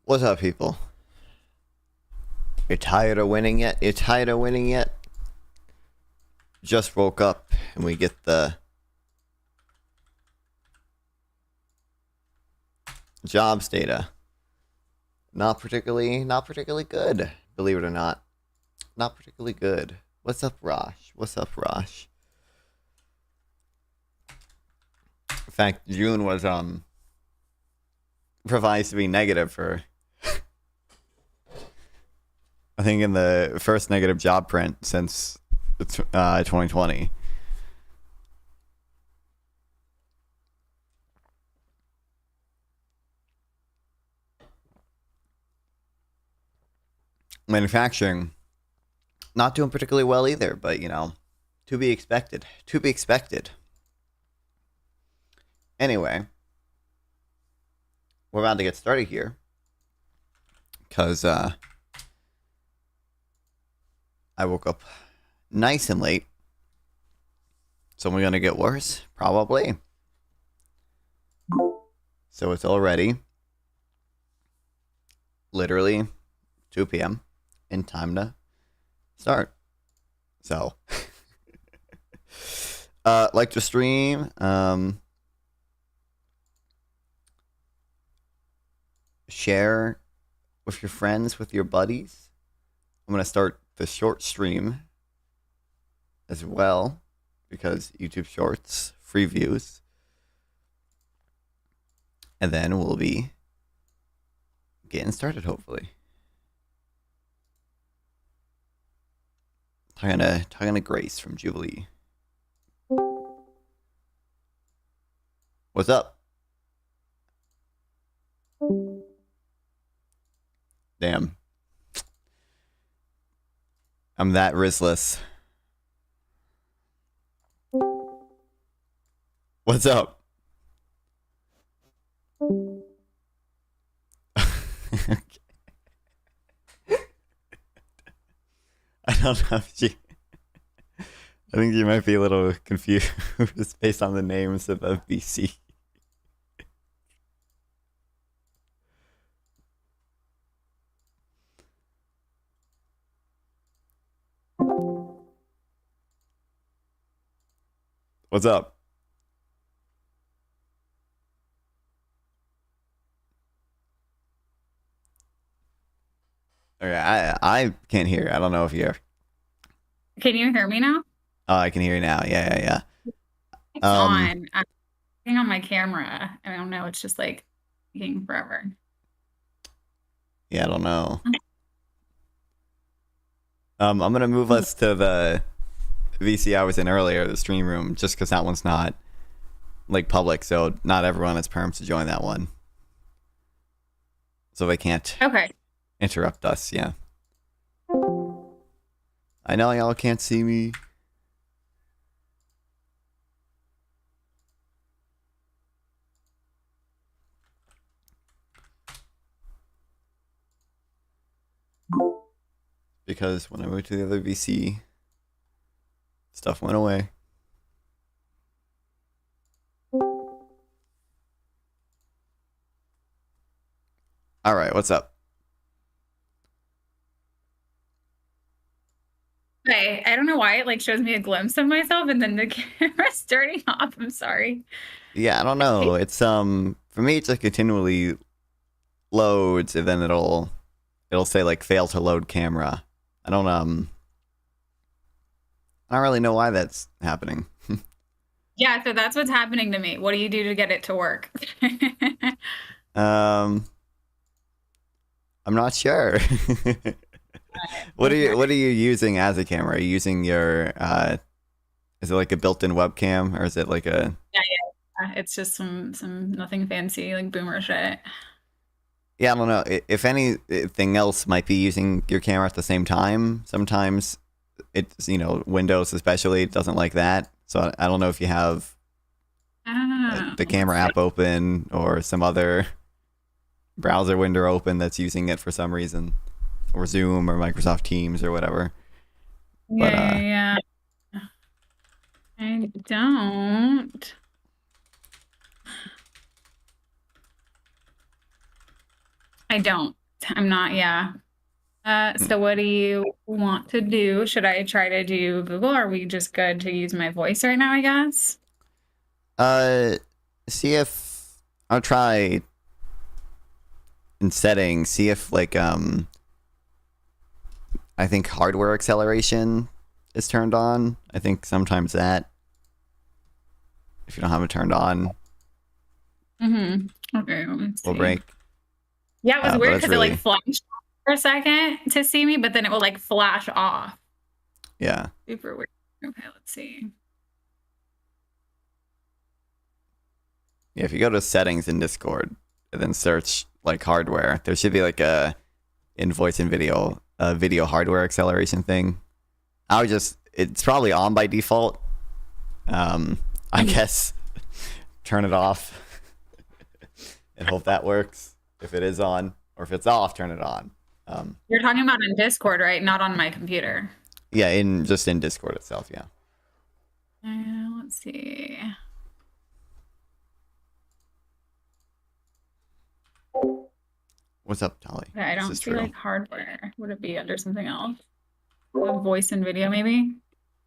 What's up, people? You're tired of winning yet? You're tired of winning yet? Just woke up and we get the jobs data. Not particularly good, believe it or not. Not particularly good. What's up, Rosh? What's up, Rosh? In fact, June was revised to be negative for I think in the first negative job print since 2020. Manufacturing, not doing particularly well either, but, you know, to be expected. To be expected. Anyway, we're about to get started here. Because, I woke up nice and late. So we're going to get worse? Probably. So it's already literally 2 p.m. and time to start. So, like to stream, share with your friends, with your buddies. I'm going to start the short stream as well, because YouTube Shorts, free views. And then we'll be getting started, hopefully. Talking to Grace from Jubilee. What's up? Damn. I'm that riskless. What's up? I don't know if she... I think you might be a little confused based on the names of BC. What's up? Okay, I can't hear. I don't know if you're. Can you hear me now? Oh, I can hear you now. Yeah. It's Um, on. I'm looking on my camera. I don't know. It's just like taking forever. yeah, I don't know. I'm gonna move us to the VC I was in earlier, the stream room, just because that one's not like public, so not everyone has perms to join that one, so they can't Okay. interrupt us. Yeah, I know y'all can't see me. Because when I moved to the other VC, stuff went away. All right, what's up? Okay. I don't know why it like shows me a glimpse of myself and then the camera's turning off. I'm sorry. Yeah, I don't know. It's for me, it's just continually loads, and then it'll say like fail to load camera. I don't I don't really know why that's happening. Yeah, so that's what's happening to me. What do you do to get it to work? um, I'm not sure. Okay. What are you using as a camera? Are you using your is it like a built-in webcam or is it like a Yeah, yeah. It's just some nothing fancy like boomer shit. yeah, I don't know. If anything else might be using your camera at the same time. Sometimes it's, Windows especially doesn't like that. So I don't know if you have the Let's camera see. app open or some other browser window open that's using it for some reason, or Zoom or Microsoft Teams or whatever. But Yeah, yeah. I don't. I don't. I'm not, yeah. So what do you want to do? Should I try to do Google? Or are we just good to use my voice right now, I guess? uh, see if I'll try in settings. See if like I think hardware acceleration is turned on. I think sometimes that if you don't have it turned on Okay, let's will see. break. Yeah, it was But weird that's because it like really flashed for a second to see me, but then it will like flash off. yeah. Super weird. Okay, let's see. Yeah, if you go to settings in Discord and then search like hardware, there should be like a invoice and video hardware acceleration thing. It's probably on by default. I Mhm. guess turn it off and hope that works. If it is on, or if it's off, turn it on. You're talking about in Discord, right? Not on my computer. Yeah, in Discord itself. Yeah. Let's see. What's up, Tolly? Okay, I This don't is see true. like hardware. Would it be under something else? Voice and video, maybe?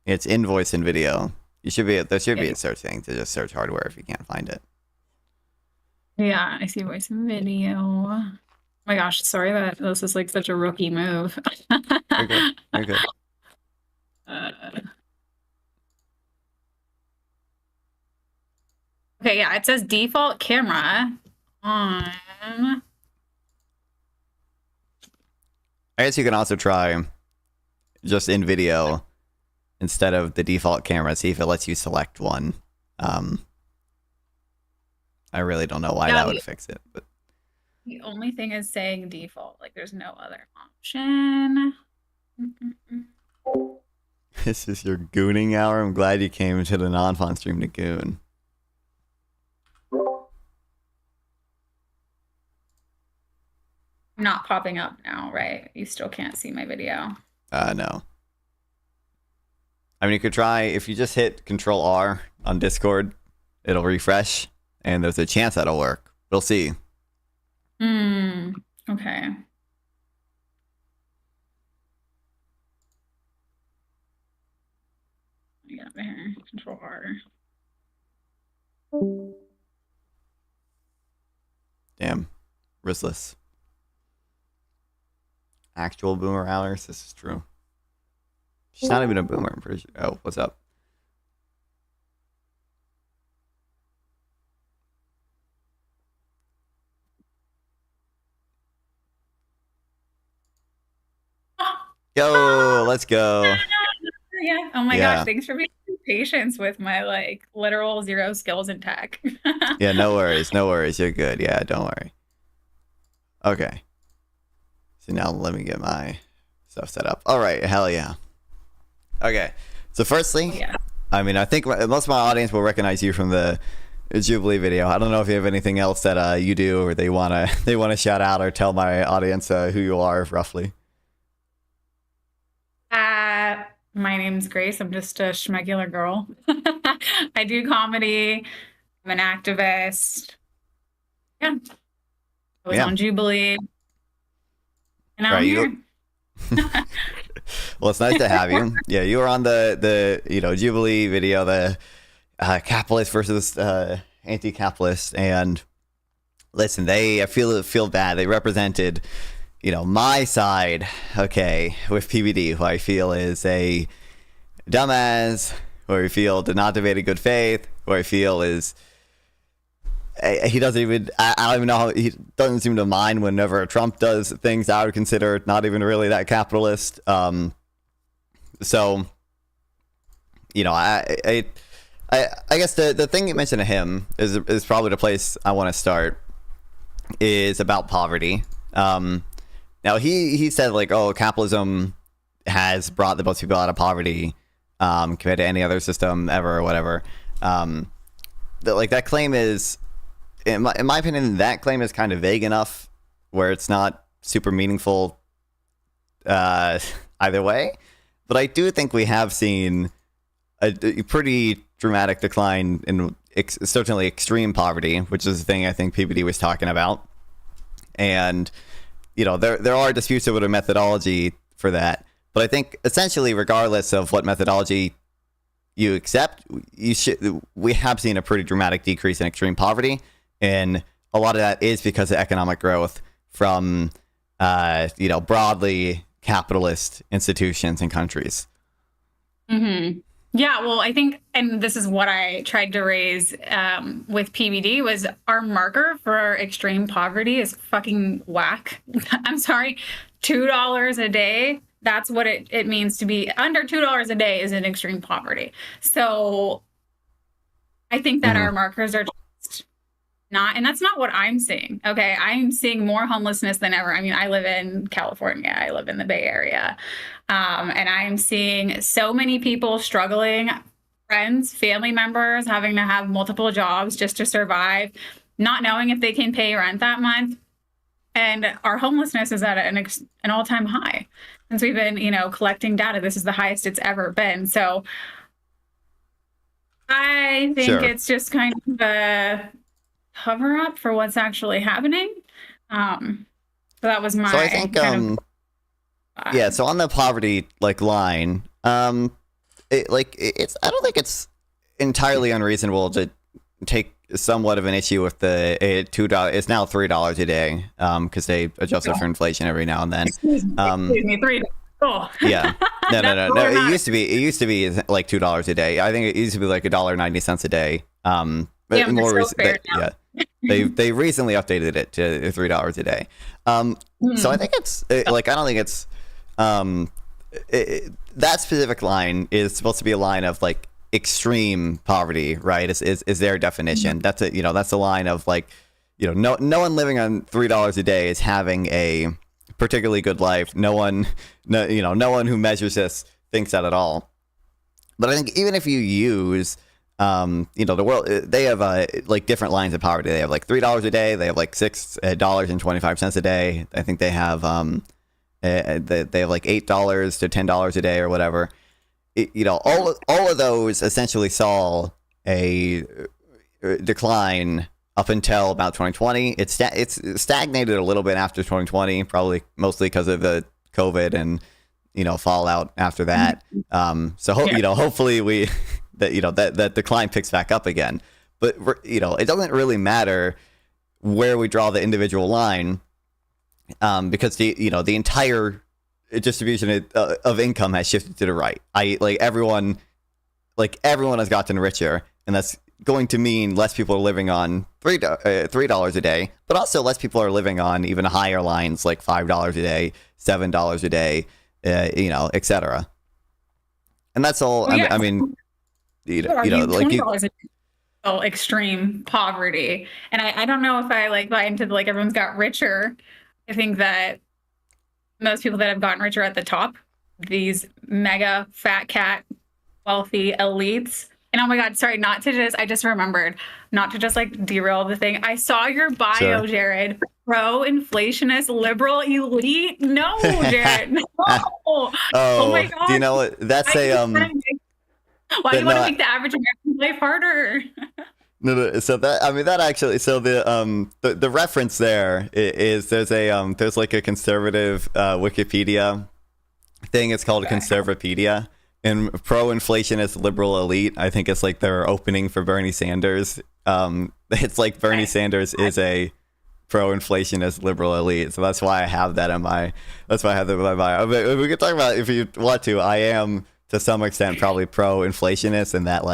It's invoice and video. There should Yeah, be a search thing to just search hardware if you can't find it. yeah, I see voice and video. Oh my gosh, sorry that this is like such a rookie move. You're good. You're good. Uh, okay, yeah, it says default camera on. I guess you can also try just in video instead of the default camera. See if it lets you select one. Um, I really don't know why Yeah, that would fix it, but the only thing is saying default. Like there's no other option. Mm-mm-mm. this is your gooning hour. I'm glad you came to the non-fun stream to goon. Not popping up now, right? You still can't see my video. No. I mean, you could try if you just hit Control R on Discord, it'll refresh, and there's a chance that'll work. We'll see. Hmm. Okay. Let me get over here. Control R. Damn. Rissless. Actual boomer hours. This is true. She's not even a boomer, I'm pretty sure. Oh, what's up? Yo, let's go. Yeah. Oh my Yeah. gosh. Thanks for being patient with my like literal zero skills in tech. Yeah, no worries. No worries. You're good. Yeah, don't worry. Okay. So now let me get my stuff set up. All right. Hell yeah. Okay. So firstly, Yeah. I mean, I think most of my audience will recognize you from the Jubilee video. I don't know if you have anything else that you do or they wanna shout out or tell my audience who you are roughly. My name's Grace. I'm just a schmegular girl. I do comedy. I'm an activist. Yeah. I was Yeah. on Jubilee. And now Right, I'm you- here. Well, it's nice to have you. Yeah, you were on the Jubilee video, the capitalist versus anti-capitalist, and listen, I feel bad. They represented, my side, okay, with PBD, who I feel is a dumbass, who I feel did not debate in good faith, who I feel is he doesn't even I don't even know how he doesn't seem to mind whenever Trump does things I would consider not even really that capitalist. So I guess the thing you mentioned to him is probably the place I want to start, is about poverty. Now he said like, oh, capitalism has brought the most people out of poverty compared to any other system ever or whatever. That claim is, in my opinion, that claim is kind of vague enough where it's not super meaningful either way. But I do think we have seen a pretty dramatic decline in certainly extreme poverty, which is the thing I think PBD was talking about. And, there are disputes over the methodology for that. But I think essentially, regardless of what methodology you accept, we have seen a pretty dramatic decrease in extreme poverty. And a lot of that is because of economic growth from, broadly capitalist institutions and countries. Mm-hmm. Yeah, well, I think, and this is what I tried to raise with PBD, was our marker for extreme poverty is fucking whack. I'm sorry, $2 a day. That's what it means to be under $2 a day is in extreme poverty. So I think that our markers are just not, and that's not what I'm seeing. Okay. I'm seeing more homelessness than ever. I mean, I live in California. I live in the Bay Area. And I'm seeing so many people struggling, friends, family members having to have multiple jobs just to survive, not knowing if they can pay rent that month. And our homelessness is at an all-time high since we've been, collecting data. This is the highest it's ever been. So I think it's just kind of a cover up for what's actually happening. So that was my. So I think, yeah. So on the poverty line, it's I don't think it's entirely unreasonable to take somewhat of an issue with the $2. It's now $3 a day because they adjust it for inflation every now and then. Excuse me, $3. Oh. Yeah. No. It used to be like $2 a day. I think it used to be like $1.90 a day. But more they recently updated it to $3 a day. So I think it's I don't think it's that specific line is supposed to be a line of like extreme poverty, right? Is their definition. That's that's a line of like, no one living on $3 a day is having a particularly good life. No one who measures this thinks that at all. But I think even if you use the world, they have like different lines of poverty. They have like $3 a day. They have like $6.25 a day. I think they have they have like $8 to $10 a day or whatever. All of those essentially saw a decline up until about 2020. It's stagnated a little bit after 2020, probably mostly because of the COVID and fallout after that. So hopefully that decline picks back up again. but it doesn't really matter where we draw the individual line, because the entire distribution of income has shifted to the right. Everyone has gotten richer, and that's going to mean less people are living on $3 a day, but also less people are living on even higher lines like $5 a day, $7 a day, etc. And that's all. Well, yeah. I mean, $20 a day, extreme poverty, and I don't know if I buy into everyone's got richer. I think that most people that have gotten richer at the top, these mega fat cat wealthy elites. And oh my God, sorry, I just remembered, not to just derail the thing. I saw your bio, sure. Jared, pro-inflationist liberal elite. No, Jared, no. Oh my God. Do you know what? That's why do you want to make the average American life harder? No, so that actually, so the reference there is there's a conservative Wikipedia thing. It's called Conservapedia. And pro-inflationist liberal elite, I think it's their opening for Bernie Sanders. It's Bernie Sanders is a pro-inflationist liberal elite, so that's why I have that in my bio. But we could talk about, if you want to, I am to some extent probably pro-inflationist, in that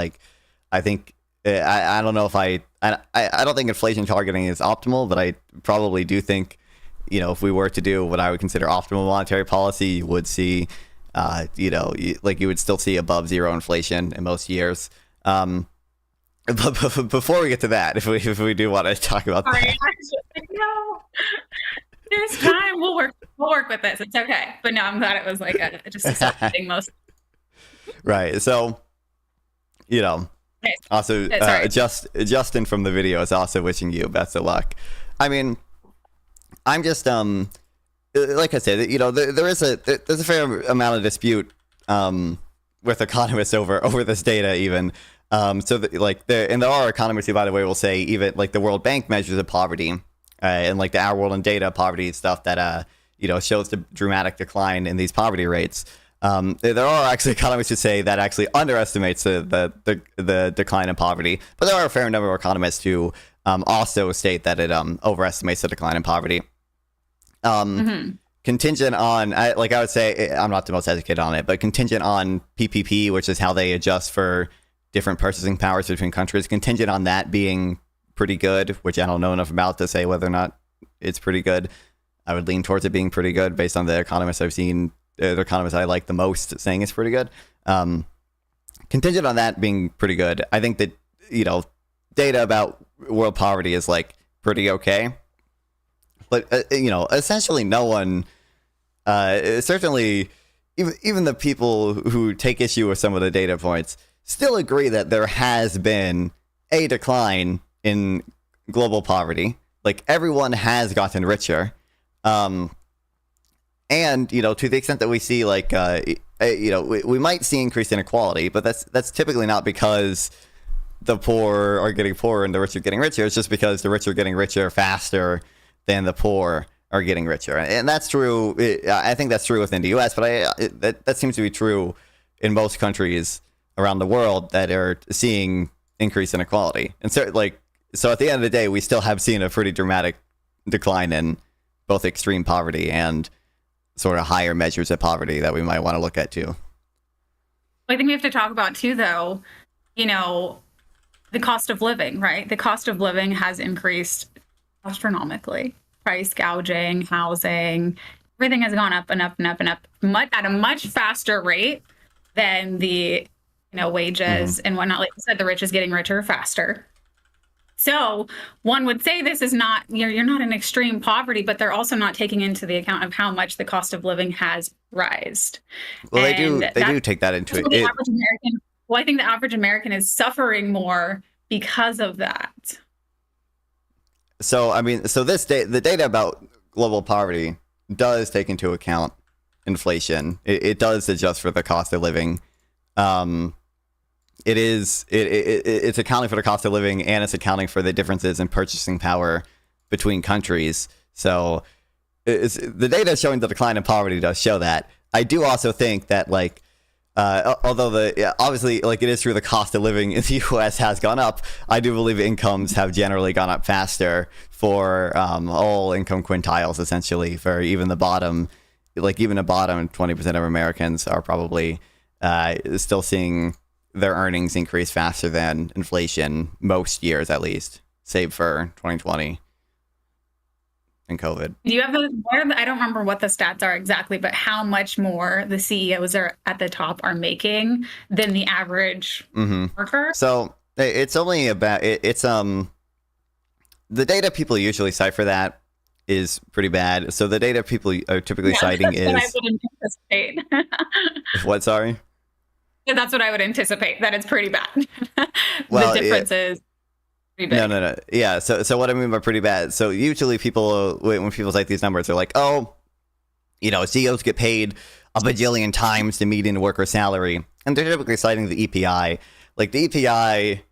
I think I don't know if I don't think inflation targeting is optimal, but I probably do think if we were to do what I would consider optimal monetary policy, you would see. You would still see above zero inflation in most years. But before we get to that, if we do want to talk about that, no, there's time. We'll work with this. It's okay. But no, I'm glad it was just a separate thing most. Right. So, also Justin from the video is also wishing you best of luck. I mean, I'm just like I said, there's a fair amount of dispute with economists over this data even. And there are economists who, by the way, will say even the World Bank measures of poverty and the Our World in Data poverty stuff that shows the dramatic decline in these poverty rates. There are actually economists who say that actually underestimates the decline in poverty, but there are a fair number of economists who also state that it overestimates the decline in poverty. Contingent on, I would say, I'm not the most educated on it, but contingent on PPP, which is how they adjust for different purchasing powers between countries, contingent on that being pretty good, which I don't know enough about to say whether or not it's pretty good. I would lean towards it being pretty good based on the economists I've seen, the economists I like the most saying it's pretty good. Contingent on that being pretty good, I think that, data about world poverty is pretty okay. But, essentially no one, certainly even the people who take issue with some of the data points still agree that there has been a decline in global poverty. Everyone has gotten richer. And, to the extent that we see we might see increased inequality, but that's typically not because the poor are getting poorer and the rich are getting richer. It's just because the rich are getting richer faster than the poor are getting richer. And that's true. I think that's true within the U.S., but that seems to be true in most countries around the world that are seeing increased inequality. And so at the end of the day, we still have seen a pretty dramatic decline in both extreme poverty and sort of higher measures of poverty that we might want to look at too. I think we have to talk about too, though, the cost of living, right? The cost of living has increased astronomically. Price gouging, housing, everything has gone up and up and up and up at a much faster rate than the wages and whatnot. Like you said, the rich is getting richer faster. So one would say this is not, you're not in extreme poverty, but they're also not taking into the account of how much the cost of living has rised. Well, they do take that into it. I think the average American is suffering more because of that. So, the data about global poverty does take into account inflation. It does adjust for the cost of living. It's accounting for the cost of living, and it's accounting for the differences in purchasing power between countries. So the data showing the decline in poverty does show that. I do also think that Although obviously, like, it is true, the cost of living in the U.S. has gone up. I do believe incomes have generally gone up faster for all income quintiles, essentially. For even the bottom, like even the bottom 20% of Americans are probably still seeing their earnings increase faster than inflation most years, at least, save for 2020 and COVID. Do you have I don't remember what the stats are exactly, but how much more the CEOs are at the top are making than the average worker? So it's only about it's the data people usually cite for that is pretty bad. So the data people are typically citing is what I would anticipate. What? Sorry. That's what I would anticipate. That it's pretty bad. Well, the difference is pretty big. No. Yeah. So what I mean by pretty bad. So usually people, when people cite these numbers, they're like, oh, CEOs get paid a bajillion times the median worker salary, and they're typically citing the EPI. Like the EPI,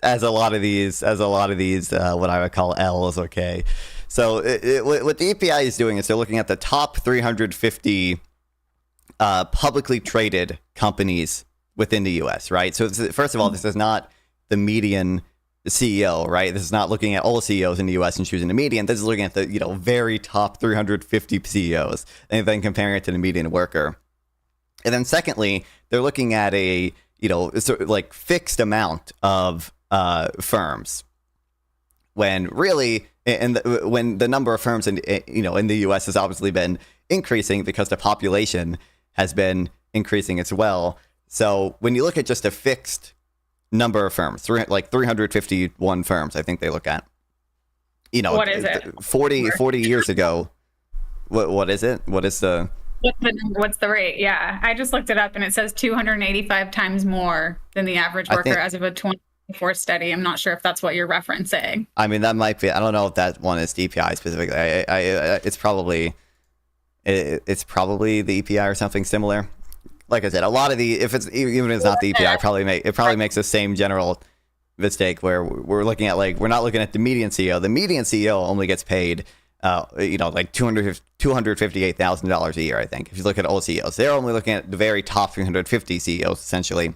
as a lot of these, what I would call L's. Okay. So what the EPI is doing is they're looking at the top 350 publicly traded companies within the U.S., right? So first of all, this is not the median CEO, right? This is not looking at all CEOs in the U.S. and choosing the median. This is looking at the very top 350 CEOs and then comparing it to the median worker. And then secondly, they're looking at a sort of like fixed amount of firms, when really, when the number of firms in the U.S. has obviously been increasing because the population has been increasing as well. So when you look at just a fixed number of firms, like 351 firms, I think they look at, what is it? 40 years ago. What is it? What's the rate? Yeah, I just looked it up and it says 285 times more than the average worker as of a 2024 study. I'm not sure if that's what you're referencing. I mean, that might be. I don't know if that one is DPI specifically. It's probably the EPI or something similar. Like I said, a lot of the, even if it's not the EPI, it probably makes the same general mistake where we're looking at, like, we're not looking at the median CEO. The median CEO only gets paid, like $258,000 a year, I think. If you look at all CEOs, they're only looking at the very top 350 CEOs, essentially.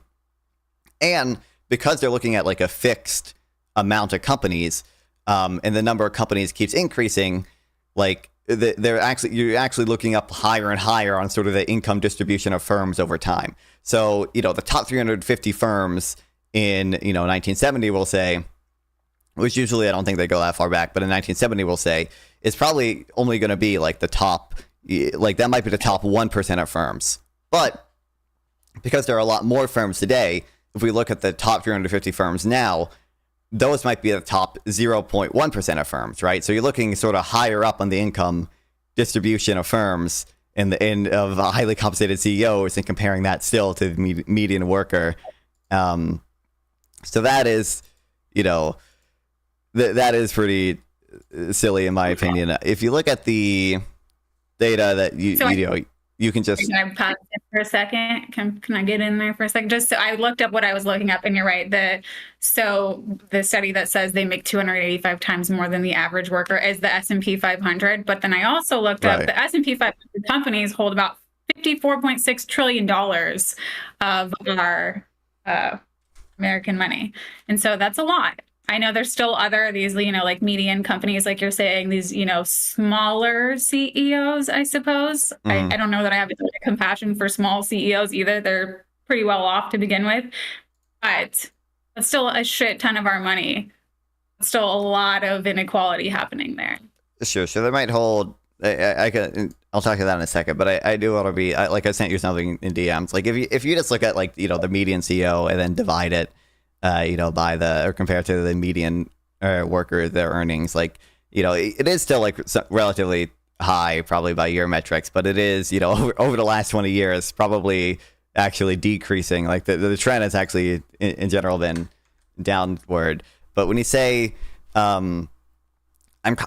And because they're looking at like a fixed amount of companies, and the number of companies keeps increasing, like, you're actually looking up higher and higher on sort of the income distribution of firms over time. So, the top 350 firms in, 1970, we'll say, which usually I don't think they go that far back, but in 1970, we'll say, is probably only going to be like the top, like that might be the top 1% of firms. But because there are a lot more firms today, if we look at the top 350 firms now, those might be the top 0.1% of firms, right? So you're looking sort of higher up on the income distribution of firms of highly compensated CEOs and comparing that still to the median worker. So that is, that is pretty silly in my opinion. If you look at the data that you can just... Can I pause it for a second? Can I get in there for a second? Just so I looked up what I was looking up, and you're right. The study that says they make 285 times more than the average worker is the S&P 500. But then I also looked up the S&P 500 companies hold about $54.6 trillion of our American money. And so that's a lot. I know there's still these, like median companies, like you're saying, these, smaller CEOs, I suppose. I don't know that I have compassion for small CEOs either. They're pretty well off to begin with, but it's still a shit ton of our money. Still a lot of inequality happening there. Sure. So they might hold, I'll talk to that in a second, but I do want to be, like I sent you something in DMs. Like if you just look at like, the median CEO and then divide it, by or compared to the median worker, their earnings, like, it is still like relatively high, probably by your metrics, but it is, over the last 20 years, probably actually decreasing. Like the trend has actually in general been downward. But when you say, I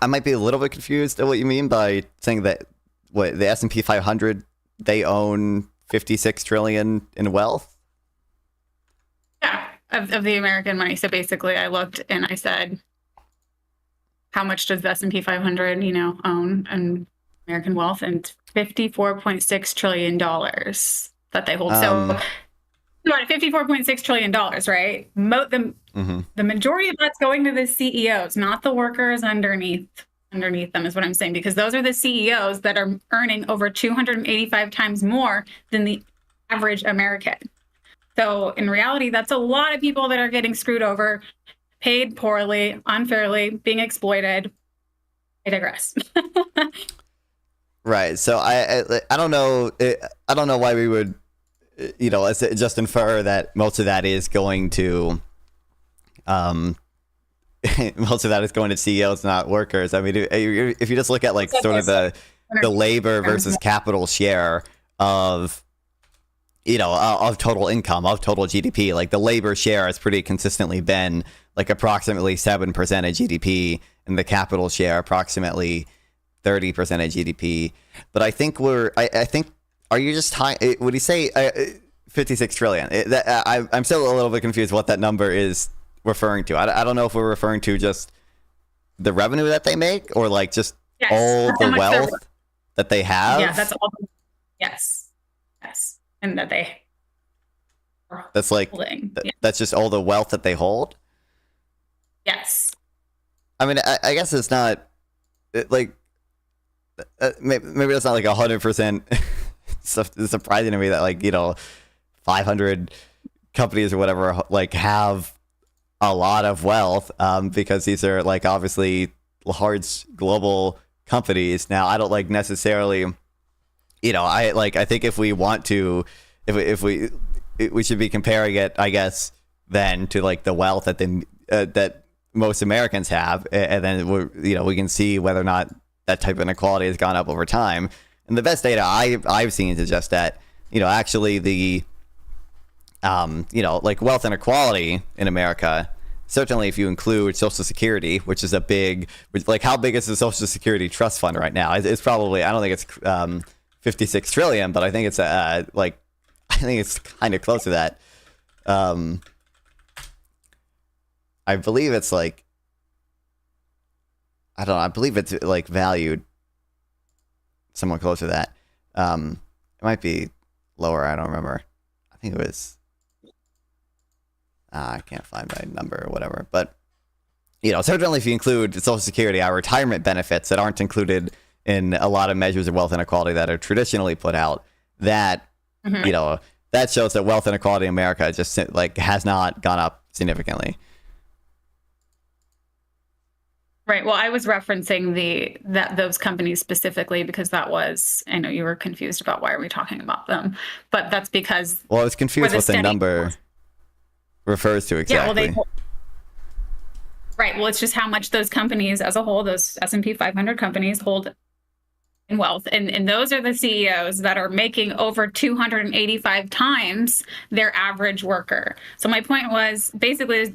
might be a little bit confused at what you mean by saying that the S&P 500, they own 56 trillion in wealth. Yeah. Of the American money. So basically I looked and I said, how much does the S&P 500, own in American wealth? And $54.6 trillion. that they hold. So about $54.6 trillion, right? The majority of that's going to the CEOs, not the workers underneath them, is what I'm saying, because those are the CEOs that are earning over 285 times more than the average American. So in reality, that's a lot of people that are getting screwed over, paid poorly, unfairly, being exploited. I digress. Right. So I don't know. I don't know why we would, just infer that most of that is going to, most of that is going to CEOs, not workers. I mean, if you just look at like sort of the labor versus capital share of, of total income, of total GDP, like the labor share has pretty consistently been like approximately 7% of GDP, and the capital share approximately 30% of GDP. But I think I think, are you just would you say 56 trillion? I'm still a little bit confused what that number is referring to. I don't know if we're referring to just the revenue that they make, or like just all the wealth that they have. Yeah, that's all. Yes. And that they that's like holding. That's just all the wealth that they hold. Yes. I mean, I guess it's not like maybe it's not like 100% surprising to me that like 500 companies or whatever like have a lot of wealth, because these are like obviously large global companies. Now I don't like necessarily, I think if we want to, if we should be comparing it, I guess, then to like the wealth that that most Americans have, and then we can see whether or not that type of inequality has gone up over time. And the best data I've seen suggests that actually the like wealth inequality in America, certainly if you include Social Security, which is like how big is the Social Security trust fund right now? It's probably, I don't think it's 56 trillion, but I think it's I think it's kind of close to that. I believe it's like, I don't know, I believe it's like valued somewhat close to that. It might be lower, I don't remember. I think it was, I can't find my number or whatever. But, certainly if you include Social Security, our retirement benefits that aren't included in a lot of measures of wealth inequality that are traditionally put out, that, that shows that wealth inequality in America just like has not gone up significantly. Right. Well, I was referencing those companies specifically because that was, I know you were confused about why are we talking about them, but that's because. Well, I was confused what the number refers to exactly. Yeah, right. Well, it's just how much those companies as a whole, those S&P 500 companies hold in wealth. And those are the CEOs that are making over 285 times their average worker. So my point was basically,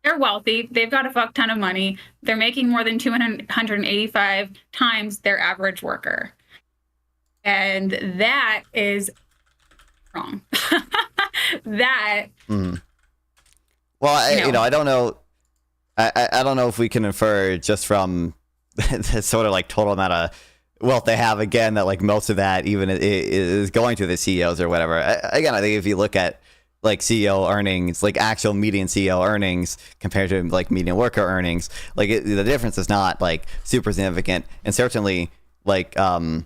they're wealthy. They've got a fuck ton of money. They're making more than 285 times their average worker. And that is wrong. That. Mm. Well, I don't know. I don't know if we can infer just from the sort of like total amount of wealth they have, again, that like most of that even is going to the CEOs or whatever. Again, I think if you look at like CEO earnings, like actual median CEO earnings compared to like median worker earnings, like the difference is not like super significant. And certainly like, it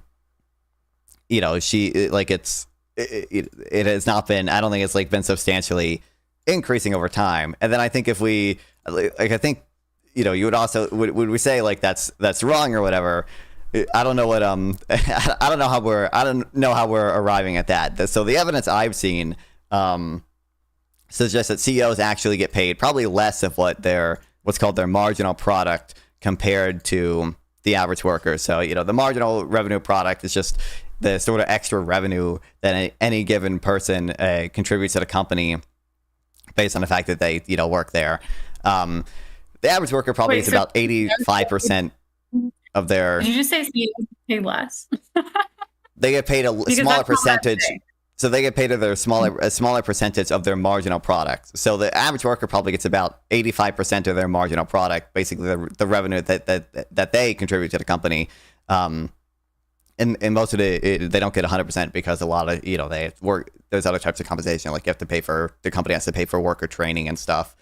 has not been, I don't think it's like been substantially increasing over time. And then I think if we, like, I think, you would also, would we say like that's wrong or whatever. I don't know what, I don't know how we're arriving at that. So the evidence I've seen, suggests that CEOs actually get paid probably less of what's called their marginal product compared to the average worker. So, the marginal revenue product is just the sort of extra revenue that any given person contributes to the company based on the fact that they, work there. The average worker probably is about 85% of their... Did you just say CEOs pay less? They get paid a smaller percentage. So they get paid a smaller percentage of their marginal product. So the average worker probably gets about 85% of their marginal product, basically the revenue that they contribute to the company. And and most of they don't get 100% because a lot of, they work, there's other types of compensation, like you have to pay for, the company has to pay for worker training and stuff.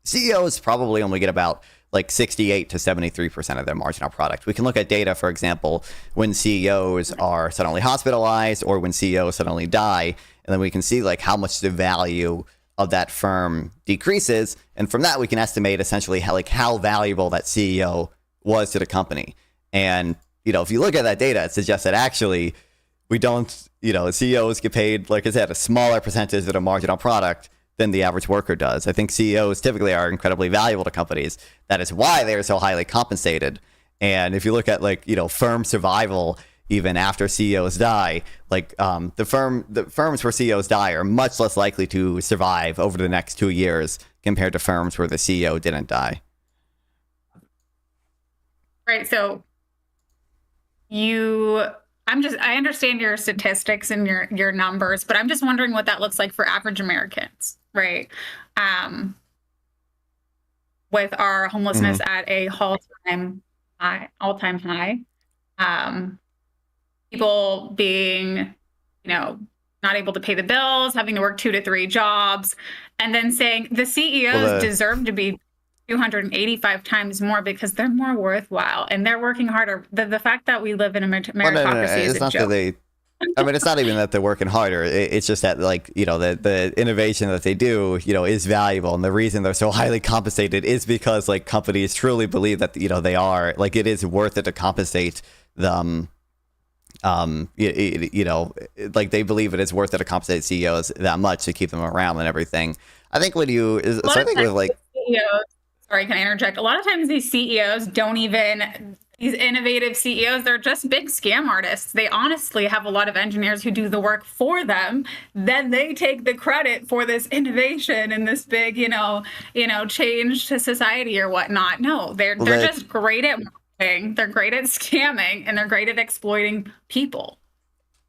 CEOs probably only get about like 68 to 73% of their marginal product. We can look at data, for example, when CEOs are suddenly hospitalized or when CEOs suddenly die, and then we can see like how much the value of that firm decreases, and from that we can estimate essentially how valuable that CEO was to the company. And if you look at that data, it suggests that actually we don't, CEOs get paid, like I said, a smaller percentage of the marginal product than the average worker does. I think CEOs typically are incredibly valuable to companies. That is why they are so highly compensated. And if you look at firm survival, even after CEOs die, the firms where CEOs die are much less likely to survive over the next 2 years compared to firms where the CEO didn't die. Right. So I understand your statistics and your numbers, but I'm just wondering what that looks like for average Americans, right? With our homelessness at a all-time high, people being, not able to pay the bills, having to work 2 to 3 jobs, and then saying the CEOs deserve to be 285 times more because they're more worthwhile and they're working harder. The fact that we live in a meritocracy is a joke. It's not even that they're working harder. It's just that the innovation that they do, is valuable. And the reason they're so highly compensated is because companies truly believe that, they are it is worth it to compensate them. They believe it is worth it to compensate CEOs that much to keep them around and everything. I think CEOs, sorry, can I interject? A lot of times these CEOs these innovative CEOs, they're just big scam artists. They honestly have a lot of engineers who do the work for them. Then they take the credit for this innovation and this big, change to society or whatnot. No, they're just great at marketing. They're great at scamming, and they're great at exploiting people.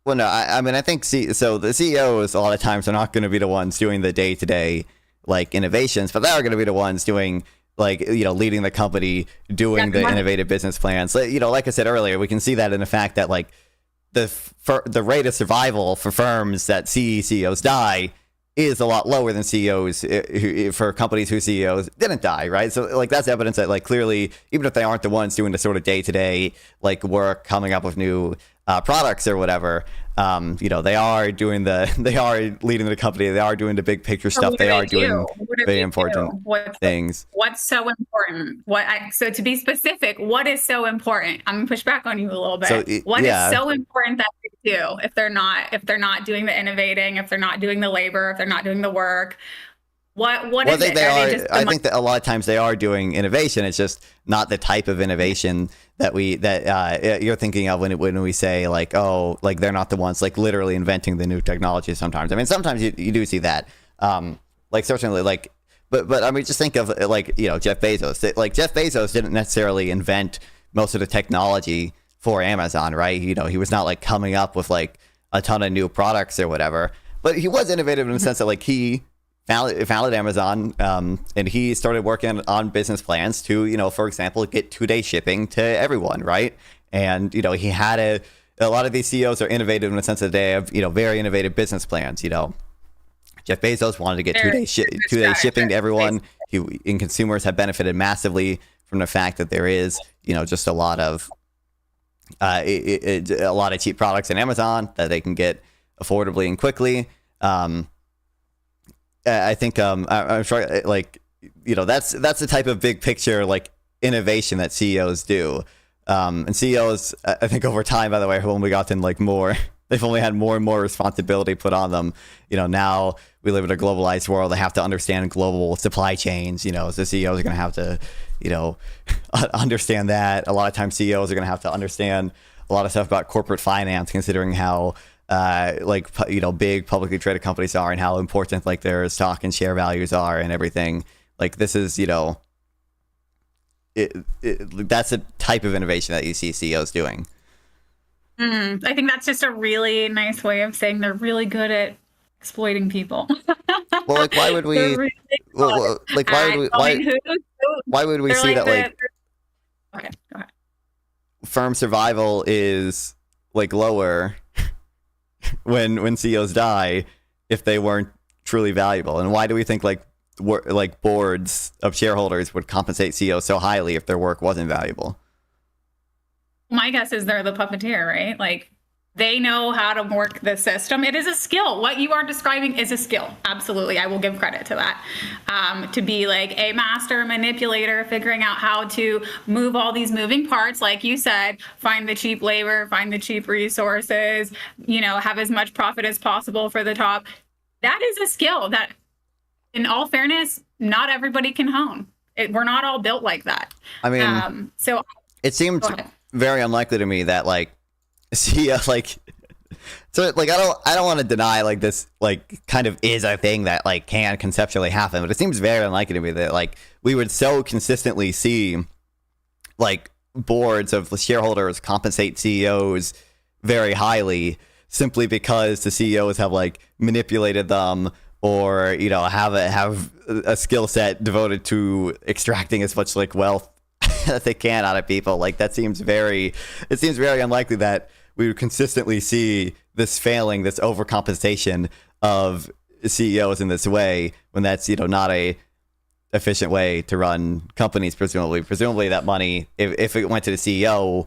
Well, no, I think the CEOs a lot of times are not going to be the ones doing the day-to-day innovations, but they are going to be the ones doing leading the company, doing the innovative business plans. Like I said earlier, we can see that in the fact that the rate of survival for firms that CEOs die is a lot lower than CEOs for companies whose CEOs didn't die, right? So that's evidence that learly, even if they aren't the ones doing the sort of day-to-day work, coming up with new products or whatever, they are leading the company. They are doing the big picture stuff. They are doing very important things. What's so important? So to be specific, what is so important? I'm gonna push back on you a little bit. What is so important that they do if they're not doing the innovating, if they're not doing the labor, if they're not doing the work? What is it? I think that a lot of times they are doing innovation. It's just not the type of innovation that you're thinking of when we say they're not the ones literally inventing the new technology. Sometimes, sometimes you do see that. Certainly, but just think of Jeff Bezos. Jeff Bezos didn't necessarily invent most of the technology for Amazon, right? He was not coming up with a ton of new products or whatever. But he was innovative in the sense that he founded Amazon, and he started working on business plans to, for example, get 2-day shipping to everyone, right? And, he had a lot of these CEOs are innovative in the sense that they have, very innovative business plans. Jeff Bezos wanted to get 2-day shipping to everyone. And consumers have benefited massively from the fact that there is, just a lot of cheap products in Amazon that they can get affordably and quickly. I think I'm sure that's the type of big picture innovation that CEOs do, and CEOs I think over time, by the way, have only gotten they've only had more and more responsibility put on them. Now we live in a globalized world. They have to understand global supply chains. So CEOs are going to have to understand that. A lot of times CEOs are going to have to understand a lot of stuff about corporate finance, considering how big publicly traded companies are and how important their stock and share values are and everything. This is that's a type of innovation that you see CEOs doing. I think that's just a really nice way of saying they're really good at exploiting people. Well, why would we? Really why would we see that? Okay, go ahead. firm survival is like lower when CEOs die if they weren't truly valuable? And why do we think like boards of shareholders would compensate CEOs so highly if their work wasn't valuable? My guess is they're the puppeteer, right? Like they know how to work the system. It is a skill. What you are describing is a skill. Absolutely. I will give credit to that. To be like a master manipulator, figuring out how to move all these moving parts, like you said, find the cheap labor, find the cheap resources, have as much profit as possible for the top. That is a skill that, in all fairness, not everybody can hone. We're not all built like that. I mean, so it seems very unlikely to me that like CEO so like I don't want to deny like this like kind of is a thing that like can conceptually happen, but it seems very unlikely to me that like we would so consistently see like boards of shareholders compensate CEOs very highly simply because the CEOs have like manipulated them or have a skill set devoted to extracting as much like wealth that they can out of people. Like it seems very unlikely that we would consistently see this failing, this overcompensation of CEOs in this way, when that's not a efficient way to run companies. Presumably that money, if it went to the CEO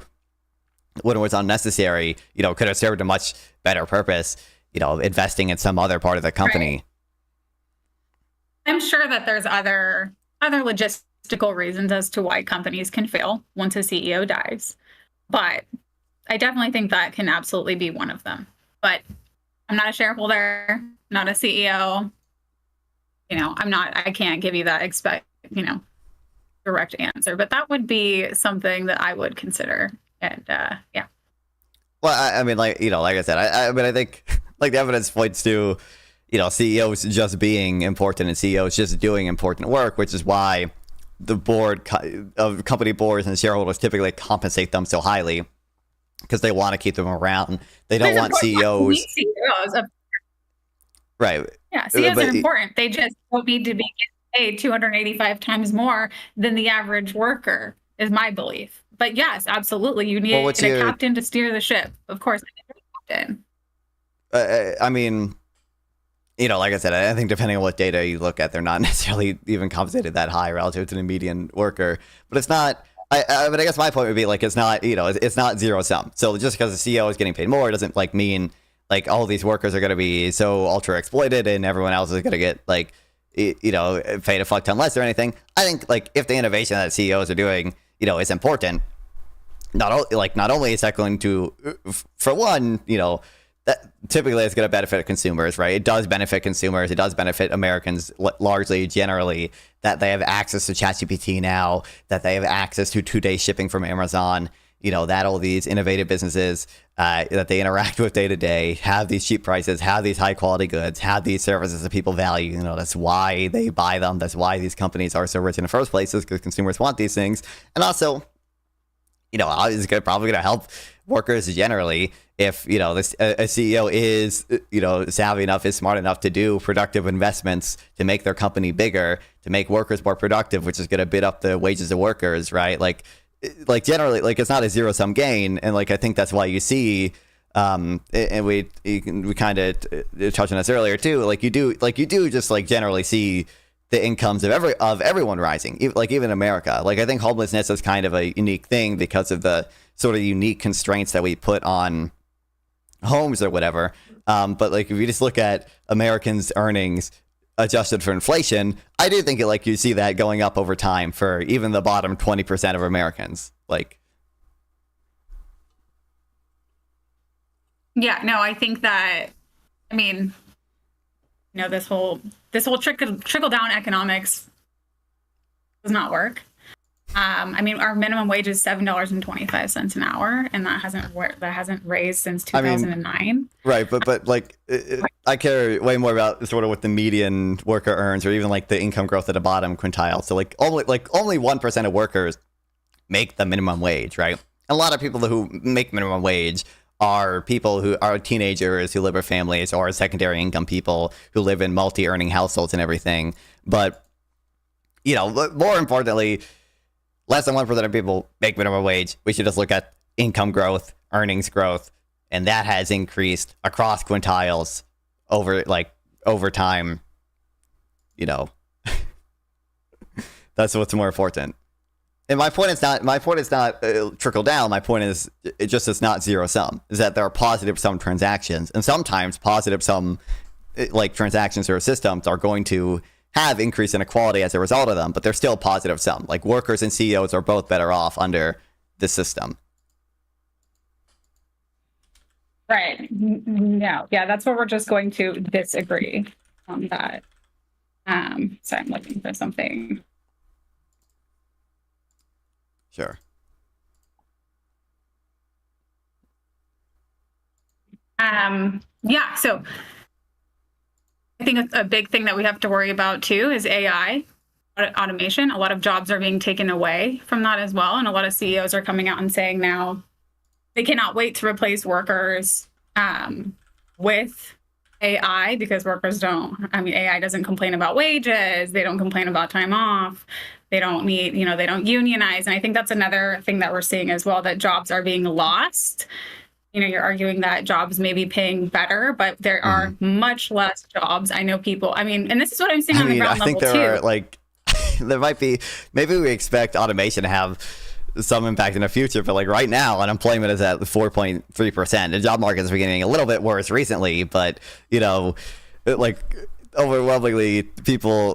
when it was unnecessary, could have served a much better purpose, investing in some other part of the company. Right. I'm sure that there's other logistical reasons as to why companies can fail once a CEO dies, but I definitely think that can absolutely be one of them. But I'm not a shareholder, not a CEO. I can't give you that direct answer, but that would be something that I would consider. And yeah. Well, I mean, like I said, I think like the evidence points to, CEOs just being important and CEOs just doing important work, which is why the board of company boards and shareholders typically compensate them so highly, because they want to keep them around. They don't want CEOs. Right. Yeah, CEOs are important. They just don't need to be paid 285 times more than the average worker, is my belief. But yes, absolutely, you need a captain to steer the ship. Of course, captain. I mean, like I said, I think depending on what data you look at, they're not necessarily even compensated that high relative to the median worker. But it's not. But I guess my point would be like it's not it's not zero sum. So just because the CEO is getting paid more doesn't like mean like all these workers are going to be so ultra exploited and everyone else is going to get like paid a fuck ton less or anything. I think like if the innovation that CEOs are doing is important, not only is that going to, for one, that typically it's going to benefit consumers, right? It does benefit consumers. It does benefit Americans largely, generally, that they have access to ChatGPT now, that they have access to 2-day shipping from Amazon, that all these innovative businesses that they interact with day to day have these cheap prices, have these high quality goods, have these services that people value. That's why they buy them. That's why these companies are so rich in the first place, is because consumers want these things. And also, it's probably going to help workers generally if a CEO is savvy enough, is smart enough to do productive investments to make their company bigger, to make workers more productive, which is going to bid up the wages of workers, right? Like generally, like it's not a zero sum gain, and like I think that's why you see, and we kind of touched on this earlier too. Like you do just like generally see the incomes of everyone rising, like even America. Like I think homelessness is kind of a unique thing because of the sort of unique constraints that we put on homes or whatever. But like if you just look at Americans' earnings adjusted for inflation, I do think you see that going up over time for even the bottom 20% of Americans. Like, yeah, no, I think that, I mean, this whole trickle down economics does not work. I mean, our minimum wage is $7.25 an hour, and that hasn't raised since 2009. Right, but like I care way more about sort of what the median worker earns, or even like the income growth at the bottom quintile. So like only 1% of workers make the minimum wage, right? A lot of people who make minimum wage are people who are teenagers who live with families, or secondary income people who live in multi-earning households and everything. But more importantly, less than 1% of people make minimum wage. We should just look at income growth, earnings growth, and that has increased across quintiles over time. You know, that's what's more important. And my point is not trickle down. My point is it's not zero sum. Is that there are positive sum transactions, and sometimes positive sum like transactions or systems are going to have increased inequality as a result of them, but they're still positive sum. Like workers and CEOs are both better off under this system. Right. No. Yeah, that's where we're just going to disagree on that. So I'm looking for something. Sure. Yeah, so I think a big thing that we have to worry about too is AI, automation. A lot of jobs are being taken away from that as well. And a lot of CEOs are coming out and saying now they cannot wait to replace workers with AI because workers don't, I mean, AI doesn't complain about wages. They don't complain about time off. They don't need, they don't unionize. And I think that's another thing that we're seeing as well, that jobs are being lost. You're arguing that jobs may be paying better, but there are much less jobs. I know people, and this is what I'm seeing on the ground level too. I think there are there might be, maybe we expect automation to have some impact in the future, but like right now, unemployment is at 4.3%. The job market is getting a little bit worse recently, but like overwhelmingly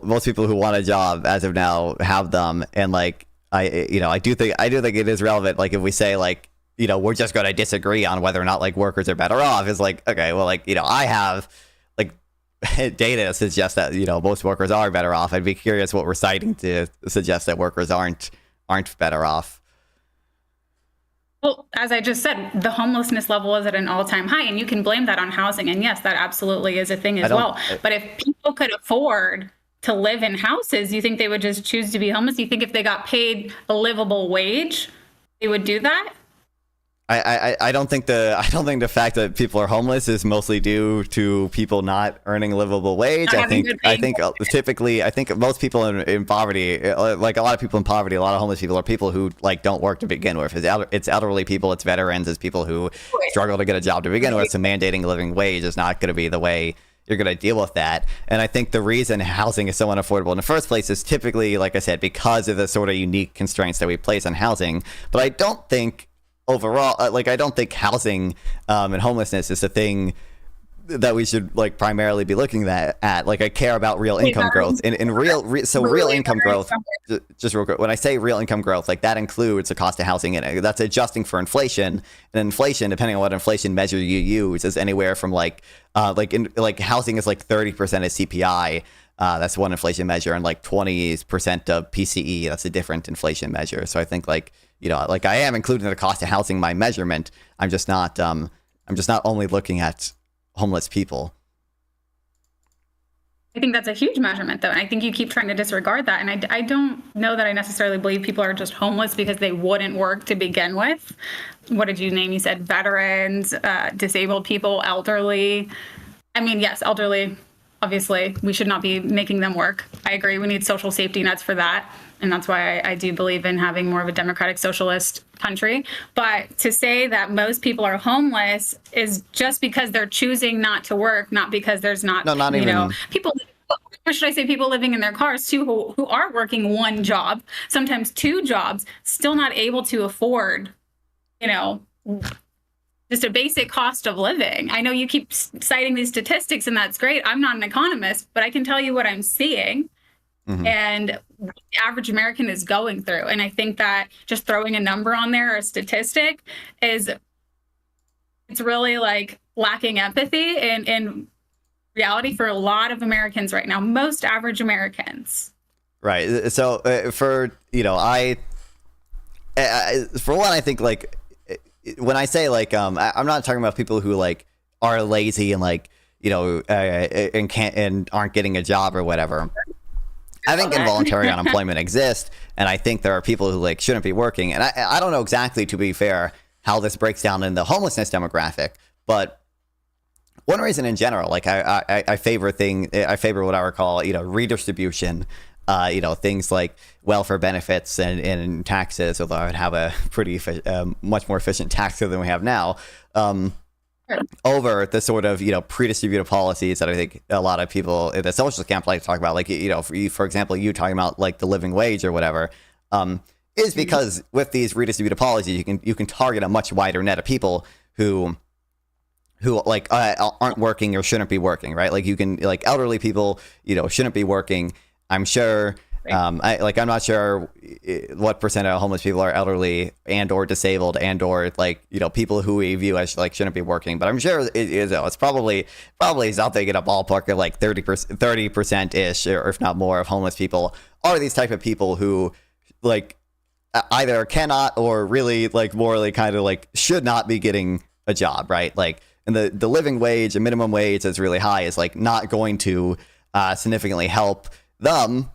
most people who want a job as of now have them. And like, I do think it is relevant. Like if we say like, we're just going to disagree on whether or not like workers are better off, is like, okay, well, like, I have like data suggests that, most workers are better off. I'd be curious what we're citing to suggest that workers aren't better off. Well, as I just said, the homelessness level is at an all-time high, and you can blame that on housing. And yes, that absolutely is a thing as well. But if people could afford to live in houses, you think they would just choose to be homeless? You think if they got paid a livable wage, they would do that? I don't think the fact that people are homeless is mostly due to people not earning a livable wage. I think typically most people in poverty, like a lot of people in poverty, a lot of homeless people are people who like don't work to begin with. It's elderly people, it's veterans, it's people who struggle to get a job to begin with. So mandating a living wage is not going to be the way you're going to deal with that. And I think the reason housing is so unaffordable in the first place is typically, like I said, because of the sort of unique constraints that we place on housing. But I don't think overall, I don't think housing and homelessness is the thing that we should like primarily be looking at. Like I care about real income growth and real income growth. Just real quick, when I say real income growth, like that includes the cost of housing in it. That's adjusting for inflation, and inflation, depending on what inflation measure you use, is anywhere from housing is like 30% of CPI. That's one inflation measure, and like 20% of PCE. That's a different inflation measure. So I think like I am including the cost of housing in my measurement. I'm just not only looking at homeless people. I think that's a huge measurement, though. And I think you keep trying to disregard that. And I don't know that I necessarily believe people are just homeless because they wouldn't work to begin with. What did you name? You said veterans, disabled people, elderly. Yes, elderly. Obviously, we should not be making them work. I agree. We need social safety nets for that. And that's why I do believe in having more of a democratic socialist country. But to say that most people are homeless is just because they're choosing not to work, not because there's not people, or should I say people living in their cars too, who are working one job, sometimes two jobs, still not able to afford, just a basic cost of living. I know you keep citing these statistics, and that's great. I'm not an economist, but I can tell you what I'm seeing and what the average American is going through. And I think that just throwing a number on there or a statistic it's really like lacking empathy and reality for a lot of Americans right now, most average Americans. Right. So for one, I think like when I say like I'm not talking about people who like are lazy and like and can't and aren't getting a job or whatever. I think involuntary unemployment exists, and I think there are people who like shouldn't be working. And I don't know exactly, to be fair, how this breaks down in the homelessness demographic, but one reason in general, like I favor what I would call redistribution things like welfare benefits and taxes, although I would have a pretty much more efficient tax code than we have now, over the sort of, pre-distributed policies that I think a lot of people in the socialist camp like to talk about, like, for example, you talking about like the living wage or whatever, is because with these redistributed policies, you can target a much wider net of people who like aren't working or shouldn't be working, right? Like you can, like elderly people, shouldn't be working. I'm sure. I'm not sure what percent of homeless people are elderly and or disabled and or like, people who we view as like shouldn't be working. But I'm sure it's probably something in a ballpark of like 30% ish, or if not more, of homeless people are these type of people who like either cannot or really like morally kind of like should not be getting a job, right? Like, and the living wage and minimum wage that's really high is like not going to significantly help them,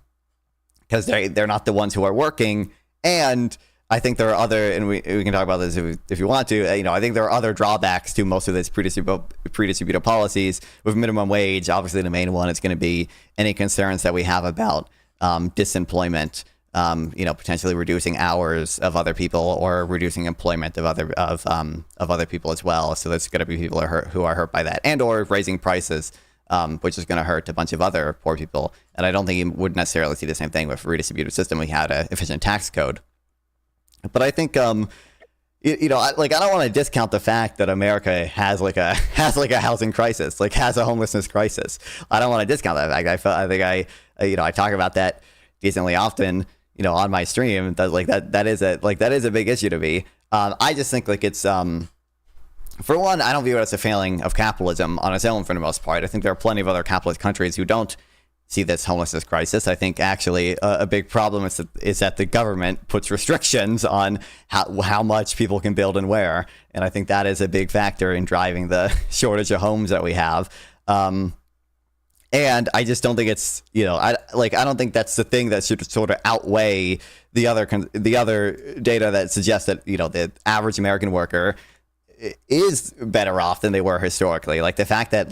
because they're not the ones who are working. And I think there are other, and we can talk about this if you want to, I think there are other drawbacks to most of these pre-distributed policies. With minimum wage, obviously the main one is going to be any concerns that we have about disemployment, potentially reducing hours of other people or reducing employment of other people as well. So there's going to be people who are hurt by that, and or raising prices, which is going to hurt a bunch of other poor people. And I don't think you would necessarily see the same thing with a redistributed system. We had an efficient tax code. But I think, I don't want to discount the fact that America has a housing crisis, like has a homelessness crisis. I don't want to discount that fact. I talk about that decently often, on my stream. That is a big issue to me. I just think like it's, for one, I don't view it as a failing of capitalism on its own for the most part. I think there are plenty of other capitalist countries who don't see this homelessness crisis. I think actually a big problem is that the government puts restrictions on how much people can build and where. And I think that is a big factor in driving the shortage of homes that we have. And I just don't think it's, I don't think that's the thing that should sort of outweigh the other data that suggests that, the average American worker is better off than they were historically. Like the fact that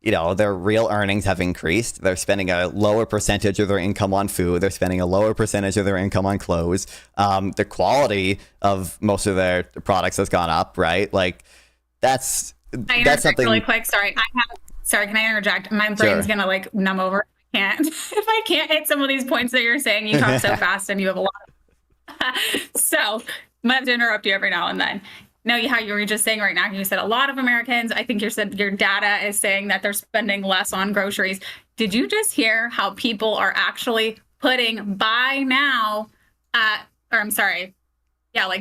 their real earnings have increased. They're spending a lower percentage of their income on food. They're spending a lower percentage of their income on clothes. The quality of most of their products has gone up, right? Like that's something really quick. Sorry, can I interject? My brain's gonna like numb over. I can't. If I can't hit some of these points that you're saying, you talk so fast and you have a lot. So I'm gonna have to interrupt you every now and then. No, how you were just saying right now, you said a lot of Americans, I think you said your data is saying that they're spending less on groceries. Did you just hear how people are actually putting buy now,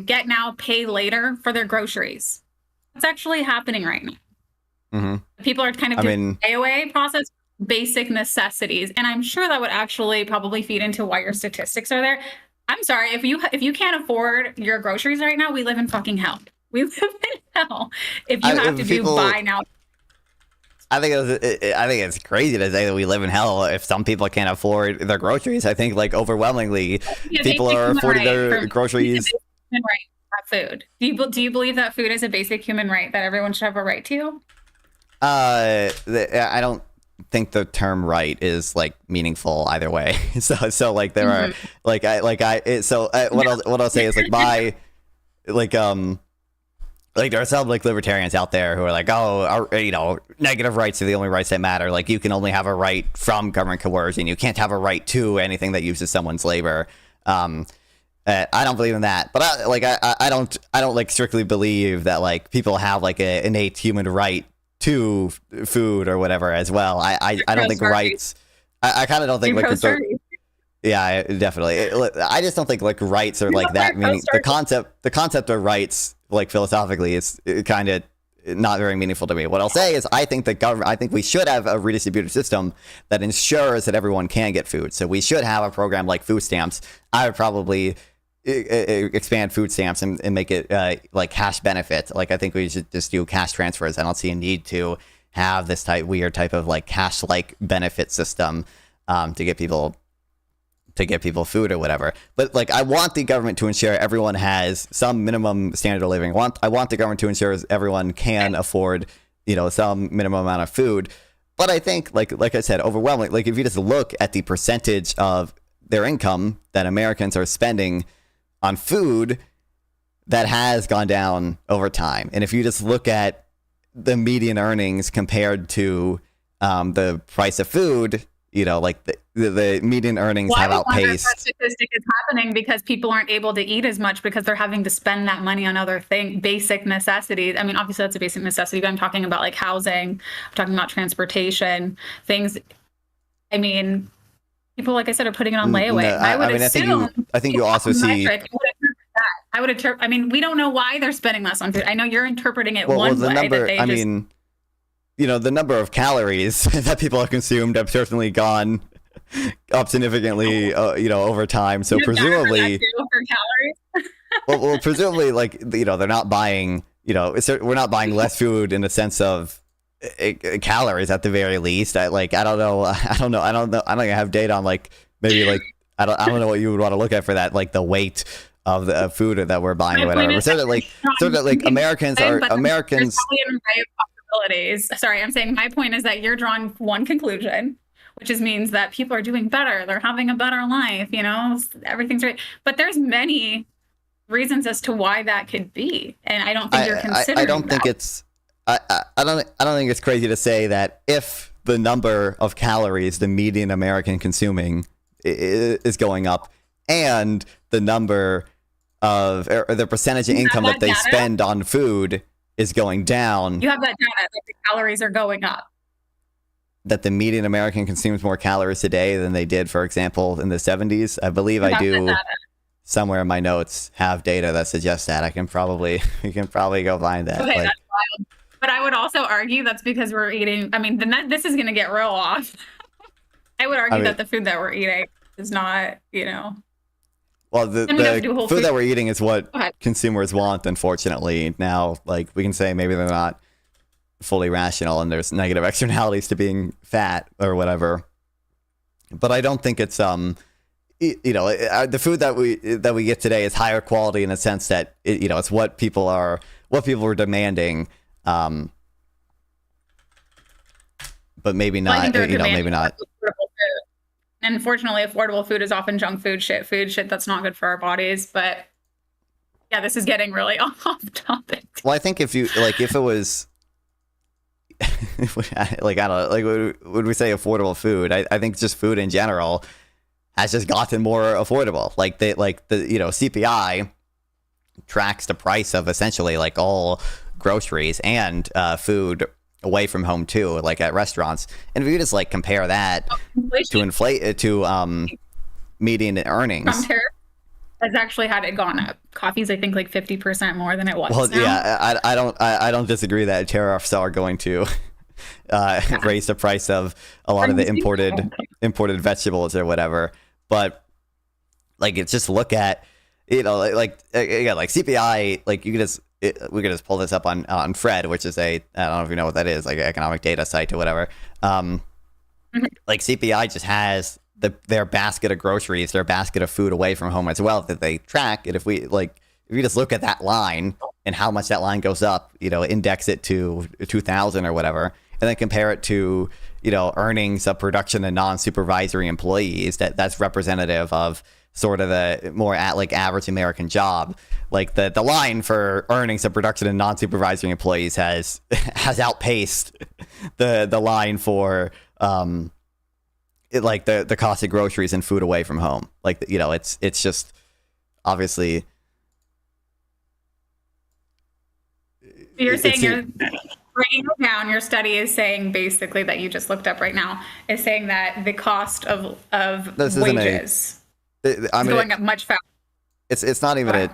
get now, pay later for their groceries? It's actually happening right now. Mm-hmm. People are kind of doing layaway process, basic necessities. And I'm sure that would actually probably feed into why your statistics are there. I'm sorry, if you can't afford your groceries right now, we live in fucking hell. We live in hell. If you have to do buy now. I think it's crazy to say that we live in hell if some people can't afford their groceries. I think overwhelmingly people are affording their groceries. Human right, food. Do you believe that food is a basic human right that everyone should have a right to? I don't think the term right is meaningful either way. So there are what I'll say is there are some libertarians out there who are negative rights are the only rights that matter. Like you can only have a right from government coercion. You can't have a right to anything that uses someone's labor. I don't believe in that, but I don't strictly believe that people have an innate human right to food or whatever as well. I don't think rights. I kind of don't think yeah, definitely. I just don't think rights are that meaning. The concept of rights philosophically is kind of not very meaningful to me. What I'll say is I think we should have a redistributed system that ensures that everyone can get food. So we should have a program like food stamps. I would probably expand food stamps and make it cash benefit. I think we should just do cash transfers. I don't see a need to have this weird type of cash benefit system to get people food or whatever. But I want the government to ensure everyone has some minimum standard of living. I want the government to ensure everyone can afford some minimum amount of food. But I think, like I said, overwhelmingly, like if you just look at the percentage of their income that Americans are spending on food, that has gone down over time. And if you just look at the median earnings compared to the price of food, like the median earnings have outpaced. That statistic is happening because people aren't able to eat as much because they're having to spend that money on other basic necessities. I mean, obviously that's a basic necessity, but I'm talking about like housing, I'm talking about transportation, things. I mean, people, like I said, are putting it on layaway. No, I think you also see. I would interpret. I mean, we don't know why they're spending less on food. I know you're interpreting it one way. The number of calories that people have consumed have certainly gone up significantly, over time. So presumably, for calories. well, presumably, they're not buying. We're not buying less food in the sense of calories at the very least. I don't know. I don't have data on maybe I don't know what you would want to look at for that, like the weight of the food that we're buying or whatever. So that Americans are Americans. Sorry, I'm saying my point is that you're drawing one conclusion, which means that people are doing better. They're having a better life, everything's right. But there's many reasons as to why that could be. And I don't think you're considering I don't think it's I don't think it's crazy to say that if the number of calories the median American consuming is going up and the number of or the percentage of income that they spend on food is going down. You have that data that the calories are going up. That the median American consumes more calories today than they did, for example, in the 70s. I believe I do somewhere in my notes have data that suggests that. We can probably go find that. Okay, that's wild. But I would also argue that's because we're eating. I mean, this is going to get real off. I would argue that the food that we're eating is not, Well, the food that we're eating is what consumers want, unfortunately. Now, we can say maybe they're not fully rational and there's negative externalities to being fat or whatever. But I don't think it's the food that we get today is higher quality in the sense that it's what people are demanding. But maybe not. Maybe not. And unfortunately, affordable food is often junk food, shit that's not good for our bodies. But yeah, this is getting really off topic. Well, I think if it was, I don't know, would we say affordable food? I think just food in general has just gotten more affordable. CPI tracks the price of essentially all groceries and food away from home too, at restaurants. And if you just compare that to median earnings, has actually had it gone up. Coffee's I think 50% more than it was. Well, now. Yeah, I don't disagree that tariffs are going to raise the price of a lot of the imported vegetables or whatever. But it's just look at CPI, you could just. We could just pull this up on Fred, which is I don't know if you know what that is, economic data site or whatever. CPI just has their basket of groceries, their basket of food away from home as well that they track. And if you just look at that line and how much that line goes up, index it to 2000 or whatever, and then compare it to earnings of production and non-supervisory employees, that's representative of sort of the more average American job. The line for earnings of production and non-supervisory employees has outpaced the line for the cost of groceries and food away from home. It's just obviously. You're saying you're breaking it down. Your study is saying basically that you just looked up right now is saying that the cost of wages is going up much faster. It's not even a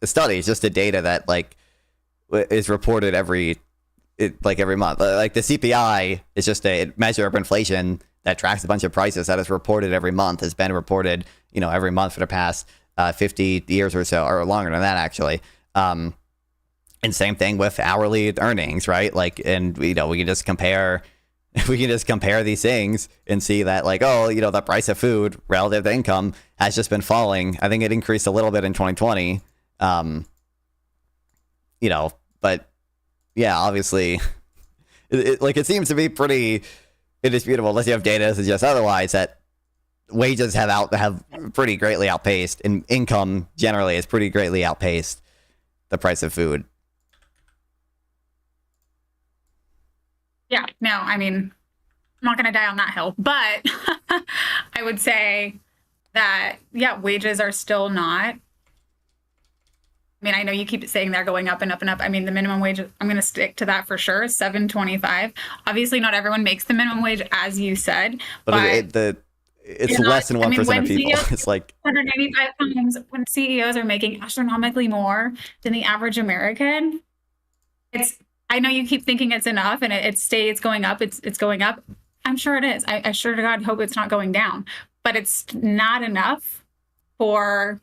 study. It's just a data that is reported every month. The CPI is just a measure of inflation that tracks a bunch of prices that is reported every month. Has been reported every month for the past 50 years or so, or longer than that actually. And same thing with hourly earnings, right? And we can just compare. We can just compare these things and see that the price of food relative to income has just been falling. I think it increased a little bit in 2020. But yeah, obviously it seems to be pretty indisputable, unless you have data to suggest otherwise, that wages have pretty greatly outpaced, and income generally has pretty greatly outpaced the price of food. Yeah, no, I mean, I'm not going to die on that hill, but I would say that, yeah, wages are still not. I mean, I know you keep saying they're going up and up and up. I mean, the minimum wage, I'm going to stick to that for sure, $7.25. Obviously, not everyone makes the minimum wage, as you said, but it's less than 1% of people. It's like 185 times when CEOs are making astronomically more than the average American. I know you keep thinking it's enough, and it's going up. It's going up. I'm sure it is. I sure to God hope it's not going down, but it's not enough for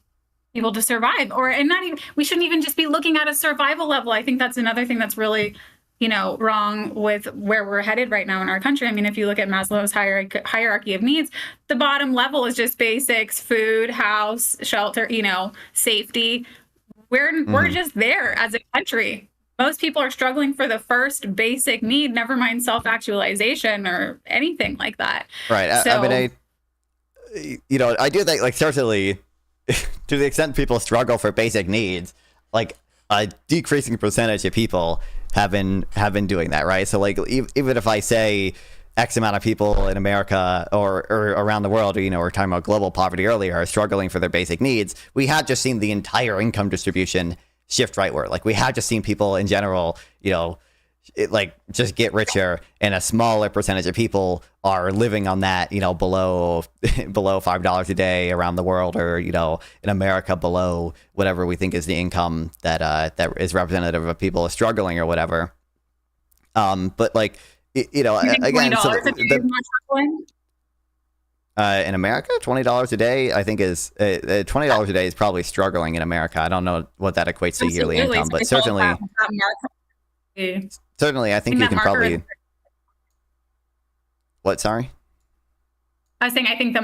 people to survive, and not even. We shouldn't even just be looking at a survival level. I think that's another thing that's really, wrong with where we're headed right now in our country. I mean, if you look at Maslow's hierarchy of needs, the bottom level is just basics: food, house, shelter, safety. We're just there as a country. Most people are struggling for the first basic need, never mind self-actualization or anything like that. Right. So, I mean, I do think, like, certainly, to the extent people struggle for basic needs, like, a decreasing percentage of people have been doing that, right? So, like, even if I say X amount of people in America or around the world, we're talking about global poverty earlier, are struggling for their basic needs, we have just seen the entire income distribution shift rightward. Like, we have just seen people in general, just get richer, and a smaller percentage of people are living on that, below $5 a day around the world, or, in America below whatever we think is the income that is representative of people struggling or whatever. But like, again, so in America, $20 a day, I think is $20 a day is probably struggling in America. I don't know what that equates to yearly income, but certainly, I think you can probably. What? Sorry. I was saying, I think the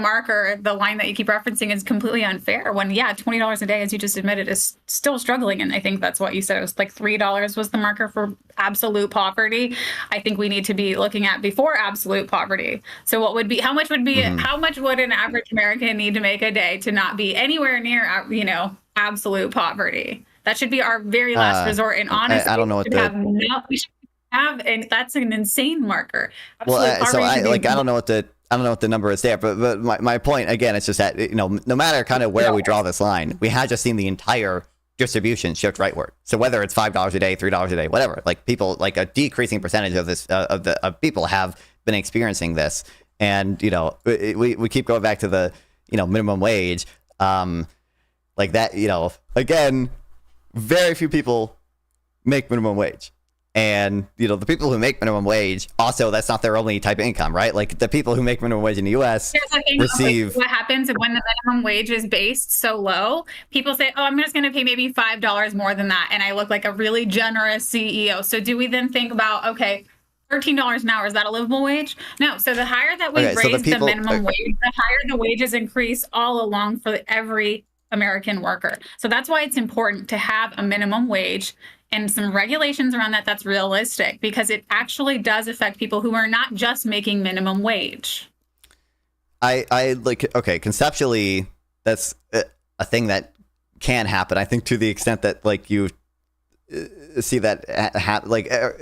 line that you keep referencing is completely unfair when, $20 a day, as you just admitted, is still struggling. And I think that's what you said. It was like $3 was the marker for absolute poverty. I think we need to be looking at before absolute poverty. So how much would an average American need to make a day to not be anywhere near, absolute poverty? That should be our very last resort. And honestly, I don't know what we should have, and that's an insane marker. I don't know what the number is there, but my point, again, it's just that, no matter kind of where we draw this line, we have just seen the entire distribution shift rightward. So whether it's $5 a day, $3 a day, whatever, like, people, like, a decreasing percentage of this, of people have been experiencing this. And, we keep going back to the, minimum wage, like that, again, very few people make minimum wage. And, the people who make minimum wage, also, that's not their only type of income, right? Like, the people who make minimum wage in the U.S. receive. What happens when the minimum wage is based so low? People say, I'm just going to pay maybe $5 more than that, and I look like a really generous CEO. So do we then think about, okay, $13 an hour, is that a livable wage? No. So the higher that we raise the minimum wage, the higher the wages increase all along for every American worker. So that's why it's important to have a minimum wage and some regulations around that that's realistic, because it actually does affect people who are not just making minimum wage. Okay, conceptually, that's a thing that can happen. I think to the extent that, like, you see that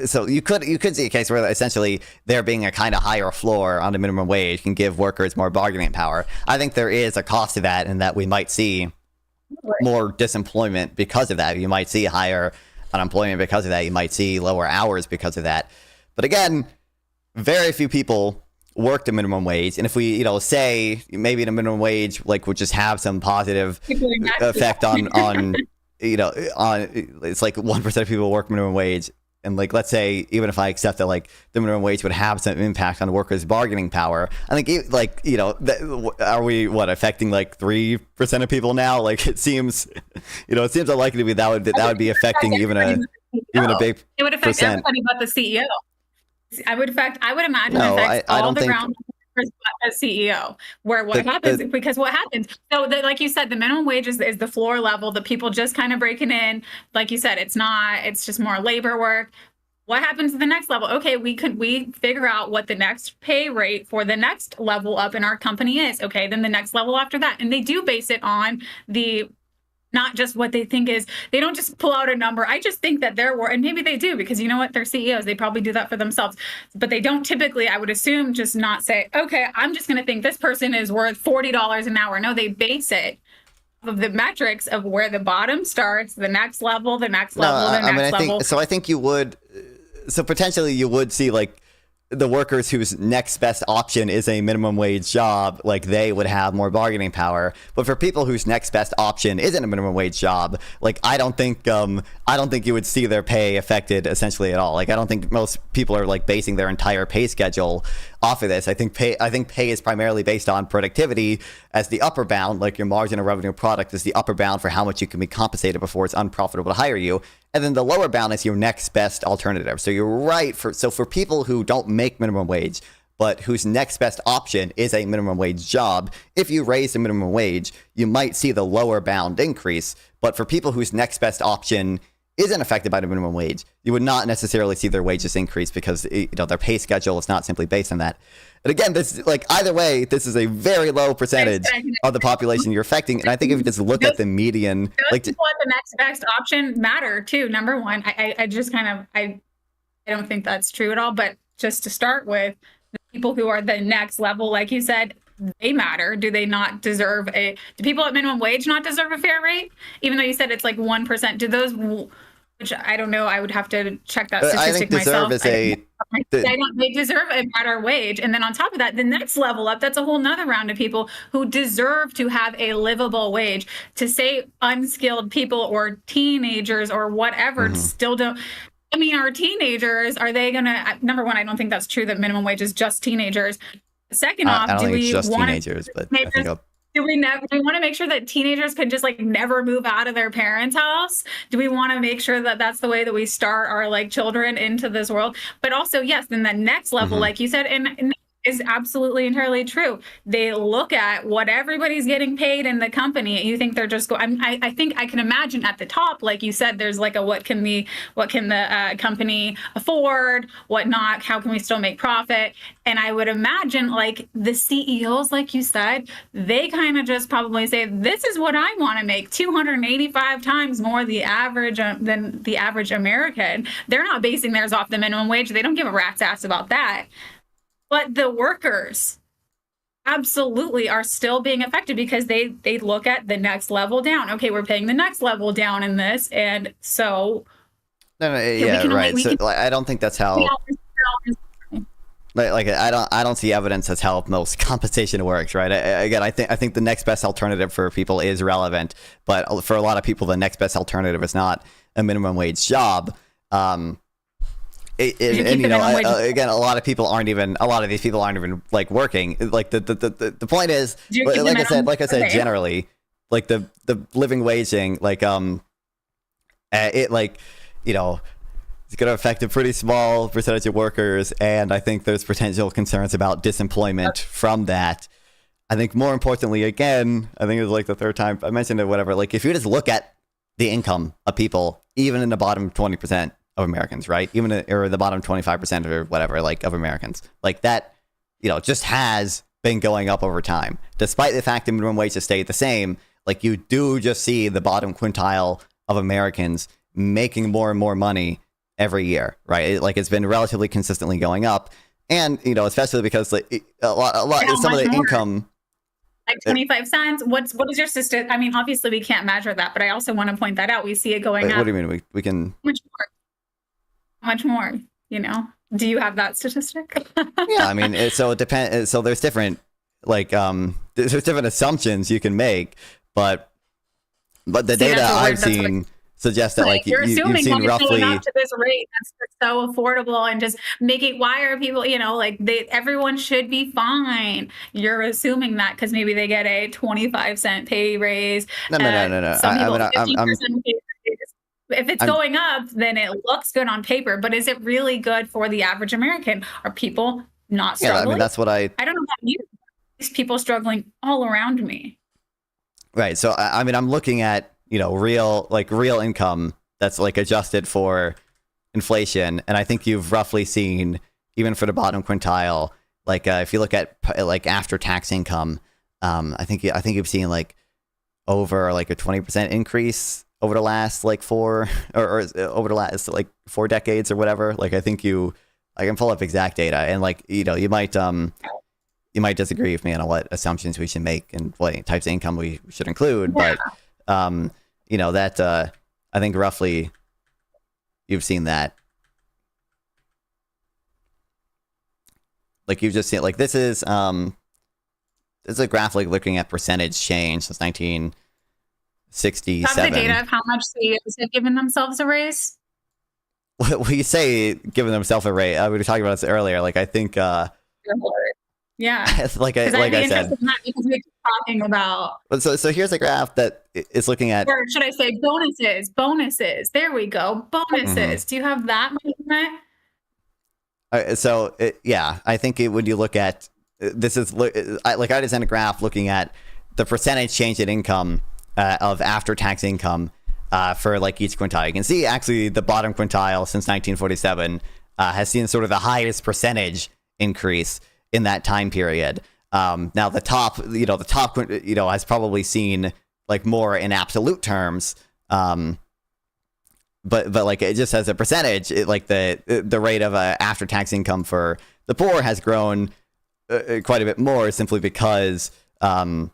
so you could see a case where essentially there being a kind of higher floor on the minimum wage can give workers more bargaining power. I think there is a cost to that, and that we might see more disemployment because of that. You might see higher unemployment because of that. You might see lower hours because of that. But again, very few people work the minimum wage. And if we, say maybe the minimum wage, like, would just have some positive effect on it's like 1% of people work minimum wage. And, like, let's say, even if I accept that, like, the minimum wage would have some impact on workers' bargaining power, I think, like, are we, affecting, like, 3% of people now? Like, it seems unlikely that would be affecting even a big percent. It would affect everybody but the CEO. I would imagine it affects all the ground workers but the CEO. What happens? So, like you said, the minimum wage is the floor level. The people just kind of breaking in. Like you said, it's just more labor work. What happens to the next level? Okay, we figure out what the next pay rate for the next level up in our company is. Okay, then the next level after that. And they do base it on the not just what they think is, they don't just pull out a number. I just think that they're and maybe they do, because you know what, they're CEOs, they probably do that for themselves, but they don't typically, I would assume, just not say, okay, I'm just going to think this person is worth $40 an hour. No, they base it of the metrics of where the bottom starts, the next level, the next level, the next level. I think you would, so potentially you would see like the workers whose next best option is a minimum wage job, like they would have more bargaining power. But for people whose next best option isn't a minimum wage job, like I don't think you would see their pay affected essentially at all. Like I don't think most people are like basing their entire pay schedule off of this. I think pay is primarily based on productivity as the upper bound, like your margin of revenue product is the upper bound for how much you can be compensated before it's unprofitable to hire you. And then the lower bound is your next best alternative. So you're right. For people who don't make minimum wage, but whose next best option is a minimum wage job, if you raise the minimum wage, you might see the lower bound increase. But for people whose next best option isn't affected by the minimum wage, you would not necessarily see their wages increase because their pay schedule is not simply based on that. And again, this like either way, this is a very low percentage of the population you're affecting. And I think if you just look at the median, those people at the next best option matter too. Number one, I just kind of I don't think that's true at all. But just to start with, the people who are the next level, like you said, they matter. Do they not deserve do people at minimum wage not deserve a fair rate? Even though you said it's like 1%, do those, which I don't know, I would have to check that statistic myself. They deserve a better wage. And then on top of that, the next level up, that's a whole nother round of people who deserve to have a livable wage. To say unskilled people or teenagers or whatever still don't. I mean, our teenagers, are they going to, number one, I don't think that's true that minimum wage is just teenagers. Second off, do we want teenagers, but I think do we want to make sure that teenagers can just like never move out of their parents' house? Do we want to make sure that that's the way that we start our like children into this world? But also, yes, then the next level, like you said, and is absolutely entirely true. They look at what everybody's getting paid in the company, and you think they're just going. I think I can imagine at the top, like you said, there's like a what can the company afford, what not, how can we still make profit? And I would imagine like the CEOs, like you said, they kind of just probably say, this is what I want to make, 285 times more the average than the average American. They're not basing theirs off the minimum wage. They don't give a rat's ass about that. But the workers absolutely are still being affected because they look at the next level down. Okay, we're paying the next level down in this, and so right. So I don't think that's how. Like I don't see evidence that's how most compensation works, right? I think the next best alternative for people is relevant, but for a lot of people, the next best alternative is not a minimum wage job. Again, a lot of these people aren't even like working. Like the point is, like I said, generally, like the living waging, like it's going to affect a pretty small percentage of workers, and I think there's potential concerns about disemployment from that. I think more importantly, again, I think it was like the third time I mentioned it, whatever. Like if you just look at the income of people, even in the bottom 20% of Americans, right? Or the bottom 25% or whatever, like of Americans, like that, just has been going up over time, despite the fact that minimum wage has stayed the same. Like you do just see the bottom quintile of Americans making more and more money every year, right? Like it's been relatively consistently going up, and especially because like a lot some of the income. Like 25 cents. What is your sister? I mean, obviously we can't measure that, but I also want to point that out. We see it going up. What do you mean? We can. Much more, do you have that statistic? Yeah, I mean, so it depends. So there's different, like, there's different assumptions you can make, but the data I've seen suggests that like you're assuming you've seen roughly up to this rate that's so affordable and just making. Why are people, like everyone should be fine? You're assuming that because maybe they get a 25-cent pay raise. No. Some people 50% pay raise. If it's going up, then it looks good on paper, but is it really good for the average American? Are people not struggling? Yeah, I mean, that's what I don't know about you. These people struggling all around me. Right. So, I mean, I'm looking at, real income that's like adjusted for inflation, and I think you've roughly seen, even for the bottom quintile, like if you look at like after tax income, I think you've seen like over like a 20% increase over the last like four or over the last like 4 decades or whatever. Like I can pull up exact data, and like you might disagree with me on what assumptions we should make and what types of income we should include, but that I think roughly you've seen that. Like you've just seen, like this is a graph like looking at percentage change since 1967. Have the data of how much CEOs have given themselves a raise? Well, you say giving themselves a raise. We were talking about this earlier. Like I think, yeah, like I said, because we keep talking about. So here's a graph that is looking at. Or should I say bonuses? Bonuses. There we go. Bonuses. Mm-hmm. Do you have that measurement? I think when you look at this is I just sent a graph looking at the percentage change in income of after tax income for like each quintile. You can see actually the bottom quintile since 1947 has seen sort of the highest percentage increase in that time period. Now the top has probably seen like more in absolute terms. But like it just as a percentage, like the rate of after tax income for the poor has grown quite a bit more, simply because the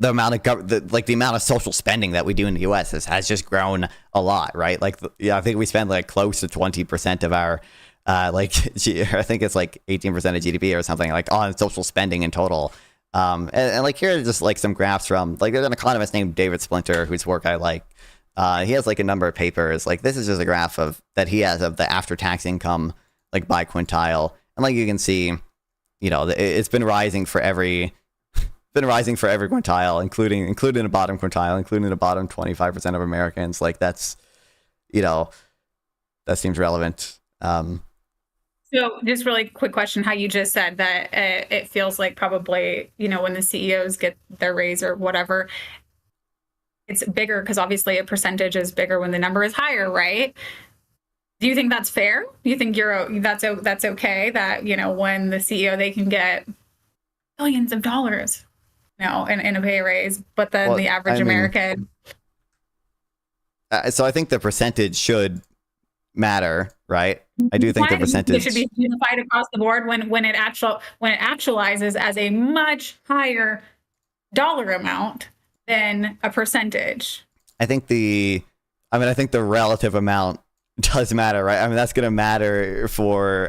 amount of the amount of social spending that we do in the U.S. has just grown a lot, right? Like I think we spend like close to 20% of our I think it's like 18% of GDP or something like on social spending in total. And like here are just like some graphs from like there's an economist named David Splinter whose work I like. He has like a number of papers. Like this is just a graph that he has of the after tax income like by quintile, and like you can see, it's been rising for every quintile, including the bottom quintile, including the bottom 25% of Americans. Like that's, that seems relevant. So just really quick question, how you just said that it feels like probably, when the CEOs get their raise or whatever, it's bigger because obviously a percentage is bigger when the number is higher, right? Do you think that's fair? Do you think that's okay that, when the CEO, they can get billions of dollars, in a pay raise, but then the average American. So I think the percentage should matter, right? I do think the percentage. It should be unified across the board when it actualizes as a much higher dollar amount than a percentage. I think the relative amount does matter, right? I mean, that's going to matter for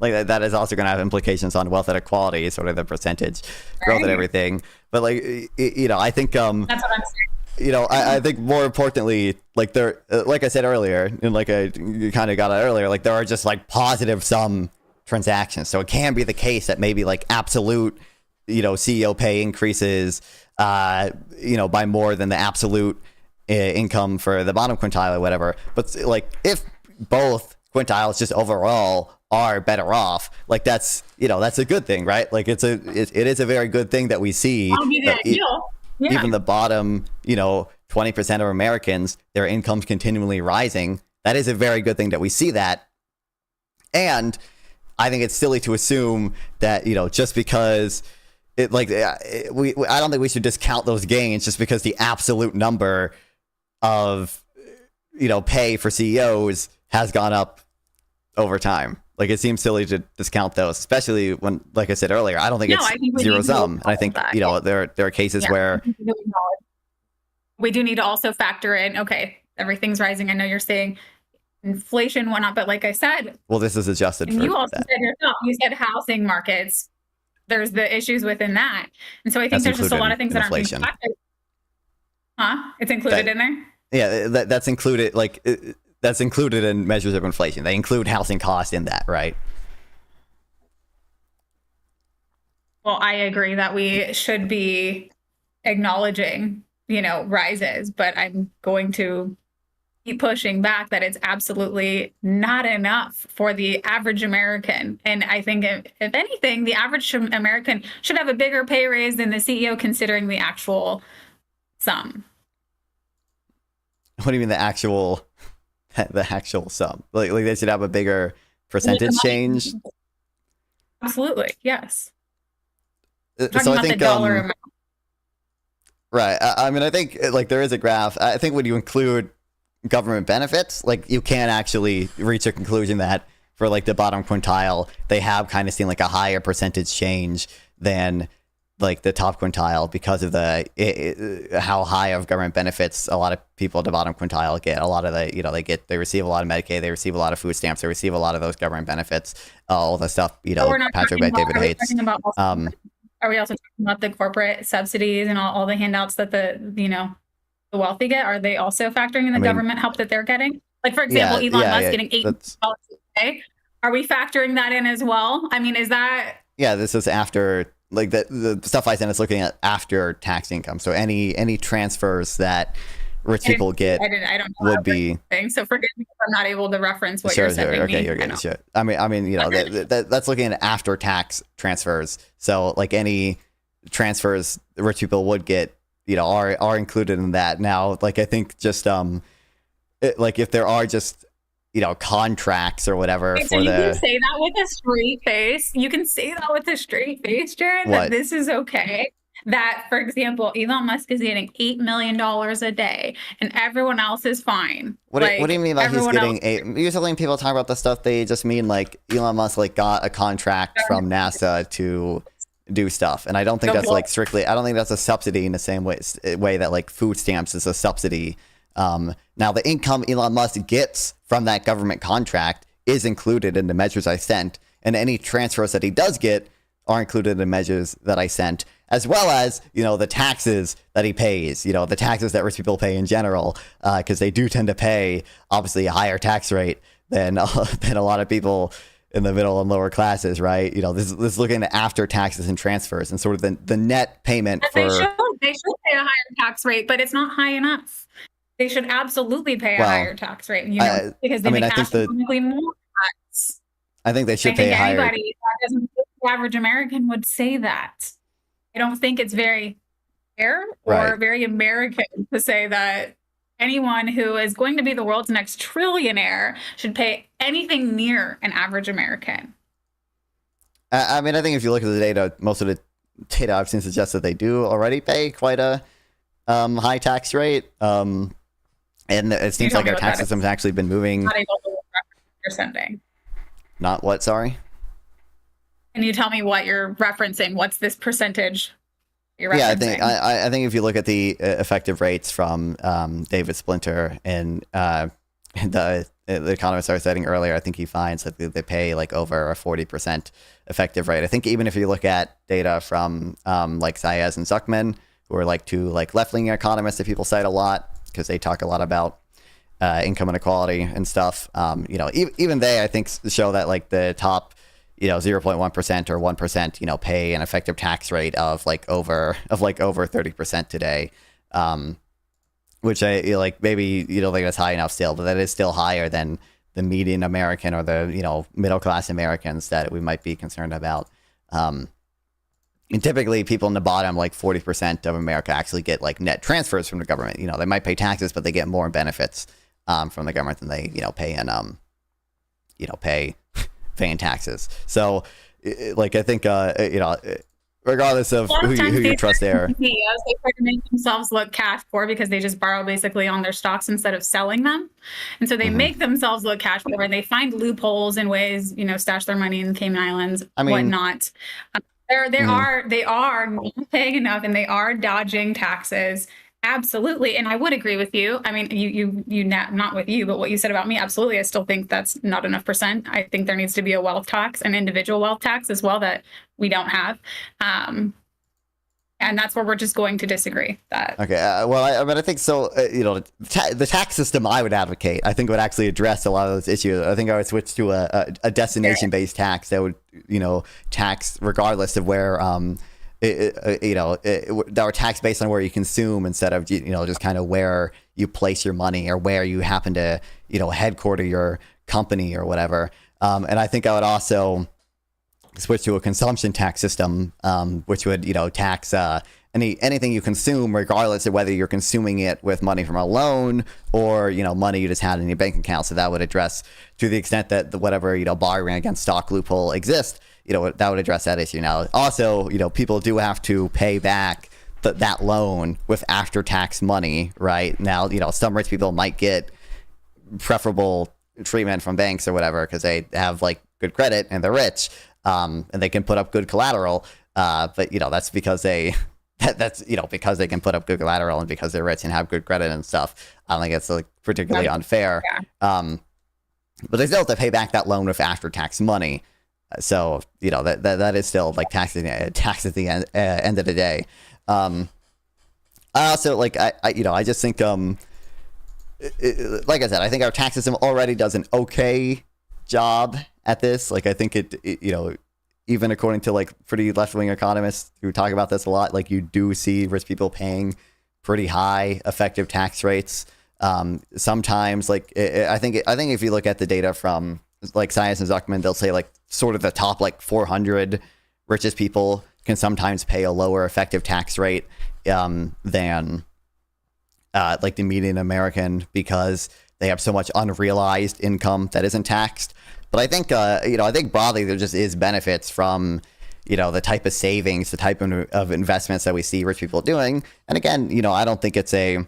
like that is also going to have implications on wealth inequality, sort of the percentage growth and everything. But like, I think that's what I'm saying. I think more importantly, like like I said earlier, and like you kind of got it earlier, like there are just like positive sum transactions. So it can be the case that maybe like absolute, CEO pay increases, by more than the absolute income for the bottom quintile or whatever. But like if both quintiles just overall are better off, like that's a good thing, right? Like it is a very good thing that we see. Even the bottom, 20% of Americans, their income's continually rising. That is a very good thing that we see that. And I think it's silly to assume that, just because I don't think we should discount those gains just because the absolute number of, pay for CEOs has gone up over time. Like it seems silly to discount those, especially when, like I said earlier, I don't think it's zero sum. And I think, there are cases where we do need to also factor in, okay, everything's rising. I know you're saying inflation, whatnot, but like I said, well, this is adjusted. And you also said yourself, you said housing markets. There's the issues within that. And so I think there's just a lot of things that aren't being factored. It's included in there? Yeah, that's included. Like that's included in measures of inflation. They include housing costs in that, right? Well, I agree that we should be acknowledging, rises, but I'm going to keep pushing back that it's absolutely not enough for the average American. And I think if anything, the average American should have a bigger pay raise than the CEO, considering the actual sum. What do you mean the actual the actual sum. Like they should have a bigger percentage change. Absolutely, yes. Talking So I about think the dollar amount. right. I mean, I think like there is a graph. I think when you include government benefits, like you can actually reach a conclusion that for like the bottom quintile, they have kind of seen like a higher percentage change than like the top quintile because of how high of government benefits a lot of people at the bottom quintile get. A lot of they receive a lot of Medicaid, they receive a lot of food stamps, they receive a lot of those government benefits, all the stuff, Patrick Bet David hates. Are we also talking about the corporate subsidies and all the handouts that the wealthy get? Are they also factoring in the government help that they're getting? Like, for example, Elon Musk getting $8 a day. Are we factoring that in as well? I mean, is that... Yeah, this is after, like, the stuff I sent is looking at after tax income. So any transfers that rich people get I don't know would be... So forgive me if I'm not able to reference what you're sending me. Okay, you're good. Sure. I mean, that's looking at after tax transfers. So, like, any transfers rich people would get, are included in that. Now, like, I think just like if there are just contracts or whatever so you can say that with a straight face. You can say that with a straight face, Jared. That this is okay. That, for example, Elon Musk is getting $8 million a day, and everyone else is fine. What do you mean by he's getting $8? Usually, when people talk about this stuff, they just mean like Elon Musk like got a contract from NASA to do stuff, and I don't think that's like strictly. I don't think that's a subsidy in the same way that like food stamps is a subsidy. Now, the income Elon Musk gets from that government contract is included in the measures I sent, and any transfers that he does get are included in the measures that I sent, as well as, the taxes that he pays, the taxes that rich people pay in general, because they do tend to pay, obviously, a higher tax rate than a lot of people in the middle and lower classes, right? This is looking at after taxes and transfers and sort of the net payment for... They should pay a higher tax rate, but it's not high enough. They should absolutely pay a higher tax rate, because they make astronomically more tax. I think they should pay a higher... Anybody that doesn't think the average American would say that. I don't think it's very fair or very American to say that anyone who is going to be the world's next trillionaire should pay anything near an average American. I mean, I think if you look at the data, most of the data I've seen suggests that they do already pay quite a high tax rate. And it seems like our tax system's actually been moving. Not able to you're sending. Not what, sorry? Can you tell me what you're referencing? What's this percentage you're referencing? Yeah, I think if you look at the effective rates from David Splinter and the economist I was citing earlier, I think he finds that they pay like over a 40% effective rate. I think even if you look at data from like Saez and Zuckman, who are like two like left-leaning economists that people cite a lot because they talk a lot about income inequality and stuff. Even they, I think, show that like the top 0.1% or 1%, pay an effective tax rate of over 30% today, which I like maybe you don't think that's high enough still, but that is still higher than the median American or the middle class Americans that we might be concerned about. And typically people in the bottom, like 40% of America, actually get like net transfers from the government. They might pay taxes, but they get more benefits from the government than they pay in taxes. So like I think regardless of who you trust there, CEOs, they try to make themselves look cash poor because they just borrow basically on their stocks instead of selling them, and so they make themselves look cash poor, and they find loopholes and ways stash their money in the Cayman Islands, whatnot. They are not paying enough, and they are dodging taxes. Absolutely. And I would agree with you. I mean, you not with you, but what you said about me, absolutely. I still think that's not enough percent. I think there needs to be a wealth tax, an individual wealth tax as well, that we don't have. And that's where we're just going to disagree. Okay. I think so. The tax system I would advocate, I think would actually address a lot of those issues. I think I would switch to a destination-based tax that would, tax regardless of where, that were taxed based on where you consume instead of, just kind of where you place your money or where you happen to, headquarter your company or whatever. And I think I would also switch to a consumption tax system, which would, tax anything you consume, regardless of whether you're consuming it with money from a loan or, you know, money you just had in your bank account. So that would address, to the extent that whatever, you know, borrowing against stock loophole exists, you know, that would address that issue. Now, also, you know, people do have to pay back that loan with after-tax money, right? Now, you know, some rich people might get preferable treatment from banks or whatever because they have like good credit and they're rich, and they can put up good collateral. But, you know, that's because that's, you know, because they can put up good collateral and because they're rich and have good credit and stuff. I don't think it's like particularly unfair. Yeah. But they still have to pay back that loan with after-tax money. So, you know, that is still like tax at the end of the day. I also like, I just think, like I said, I think our tax system already does an okay job at this. Like, I think it you know, even according to like pretty left-wing economists who talk about this a lot, like you do see rich people paying pretty high effective tax rates. Sometimes, like I think if you look at the data from like Science and Zuckman, they'll say like sort of the top like 400 richest people can sometimes pay a lower effective tax rate than like the median American because they have so much unrealized income that isn't taxed. But I think, you know, I think broadly there just is benefits from, you know, the type of savings, the type of investments that we see rich people doing. And again, you know, I don't think it's a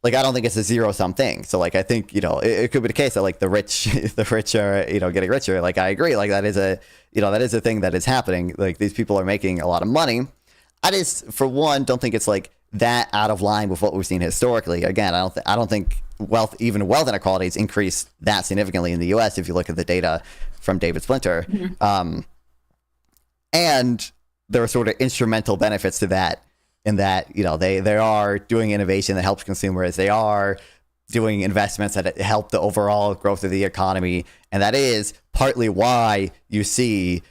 zero-sum thing. So like, I think, you know, it could be the case that like the rich are, you know, getting richer. Like, I agree. Like that is a thing that is happening. Like these people are making a lot of money. I just, for one, don't think it's like that out of line with what we've seen historically. Again, I don't think wealth inequalities increased that significantly in the U.S. if you look at the data from David Splinter. Mm-hmm. And there are sort of instrumental benefits to that in that, you know, they are doing innovation that helps consumers. They are doing investments that help the overall growth of the economy. And that is partly why you see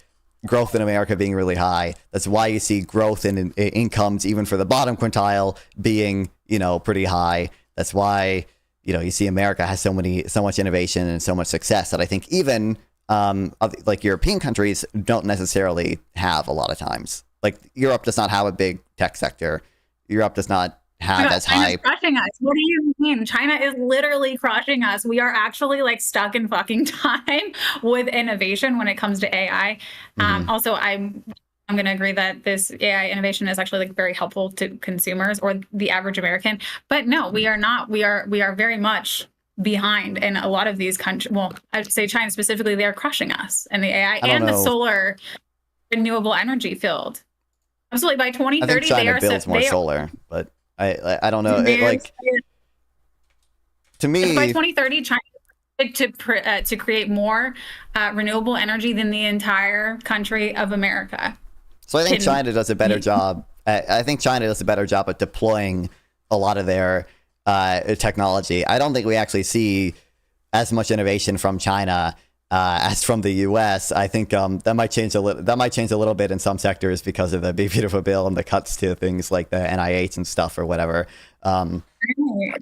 growth in America being really high. That's why you see growth in incomes, even for the bottom quintile, being, you know, pretty high. That's why, you know, you see America has so much innovation and so much success that I think even like European countries don't necessarily have a lot of times. Like Europe does not have a big tech sector. Europe does not have as high. China's crushing us. What do you mean? China is literally crushing us. We are actually like stuck in fucking time with innovation when it comes to AI. Also, I'm going to agree that this AI innovation is actually like very helpful to consumers or the average American. But no, we are not. We are very much behind in a lot of these countries. Well, I'd say China specifically, they are crushing us in the AI and the solar renewable energy field. Absolutely. By 2030, I think China builds more solar, but I don't know. Like, to me, by 2030, China to create more renewable energy than the entire country of America. So I think China does a better job. I think China does a better job at deploying a lot of their technology. I don't think we actually see as much innovation from China as from the U.S. I think that might change a little bit in some sectors because of the Big Beautiful Bill and the cuts to things like the NIH and stuff or whatever. But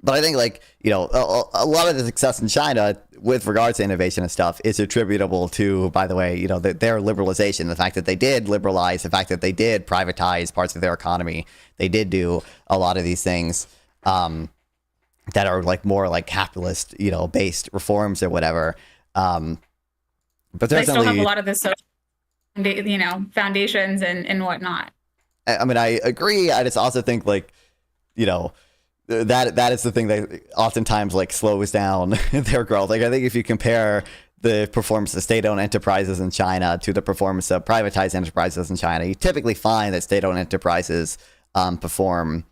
I think, like, you know, a lot of the success in China with regards to innovation and stuff is attributable to, by the way, you know, their liberalization, the fact that they did liberalize, the fact that they did privatize parts of their economy. They did do a lot of these things that are like more like capitalist, you know, based reforms or whatever. But they still have a lot of this, you know, foundations and whatnot. I mean, I agree. I just also think, like, you know, that is the thing that oftentimes like slows down their growth. Like, I think if you compare the performance of state-owned enterprises in China to the performance of privatized enterprises in China, you typically find that state-owned enterprises perform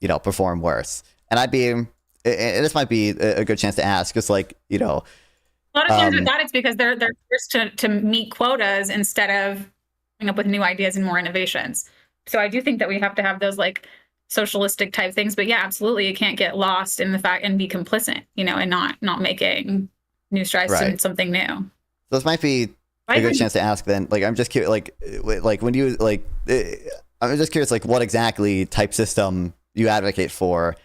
worse. And this might be a good chance to ask, because, like, you know, a lot of times with that, it's because they're forced to meet quotas instead of coming up with new ideas and more innovations. So I do think that we have to have those like socialistic type things. But yeah, absolutely, you can't get lost in the fact and be complicit, you know, and not making new strides to something new. This might be a good chance to ask then. Like, I'm just curious, like when you like, I'm just curious, like, what exactly type system you advocate for.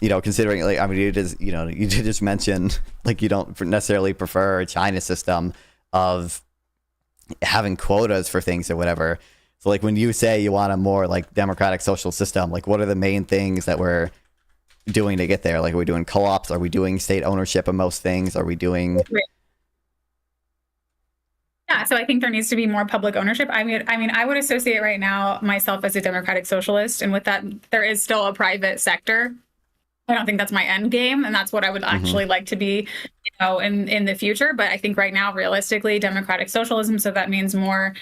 You know, considering, like, I mean, you did just mention, like, you don't necessarily prefer a China system of having quotas for things or whatever. So like when you say you want a more like democratic social system, like what are the main things that we're doing to get there? Like, are we doing co-ops? Are we doing state ownership of most things? Are we doing... Yeah, so I think there needs to be more public ownership. I mean, I would associate right now myself as a democratic socialist, and with that, there is still a private sector. I don't think that's my end game, and that's what I would actually like to be, in the future. But I think right now, realistically, democratic socialism. So that means more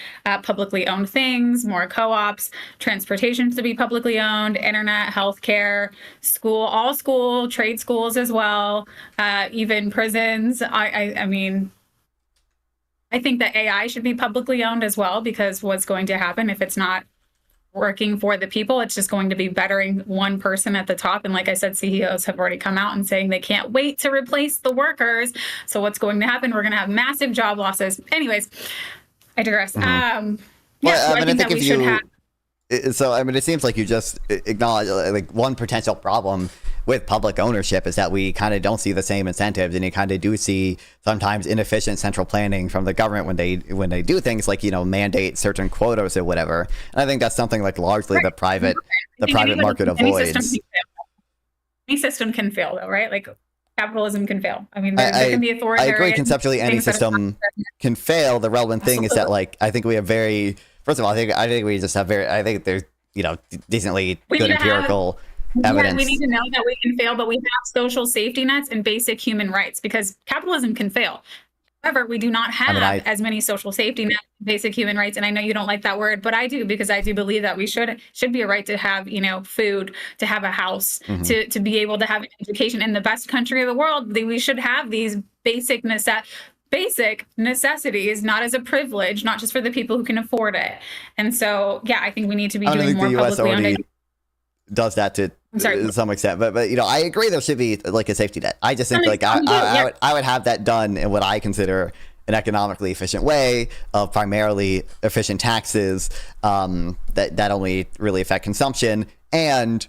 publicly owned things, more co-ops, transportation to be publicly owned, internet, healthcare, school, trade schools as well, even prisons. I mean, I think that AI should be publicly owned as well, because what's going to happen if it's not working for the people, it's just going to be bettering one person at the top. And like I said, CEOs have already come out and saying they can't wait to replace the workers. So what's going to happen? We're going to have massive job losses. Anyways, I digress. Well, So I think that we should have... So, I mean, it seems like you just acknowledge like one potential problem with public ownership is that we kind of don't see the same incentives, and you kind of do see sometimes inefficient central planning from the government when they do things like, mandate certain quotas or whatever. And I think that's something like largely the private market avoids. Any system can fail though, right? Like capitalism can fail. I mean, there can be authoritarian... I agree conceptually any system can fail. The relevant thing is that, like, I think we have first of all, I think we just have I think there's, decently good empirical evidence. We need to know that we can fail, but we have social safety nets and basic human rights, because capitalism can fail. However, we do not have as many social safety nets, basic human rights. And I know you don't like that word, but I do, because I do believe that we should be a right to have, food, to have a house, to be able to have an education. In the best country of the world, we should have these basic necessities, not as a privilege, not just for the people who can afford it. And so, yeah, I think we need to be doing more publicly owned. Does that to some extent, but I agree there should be like a safety net. I just think I would have that done in what I consider an economically efficient way of primarily efficient taxes that only really affect consumption, and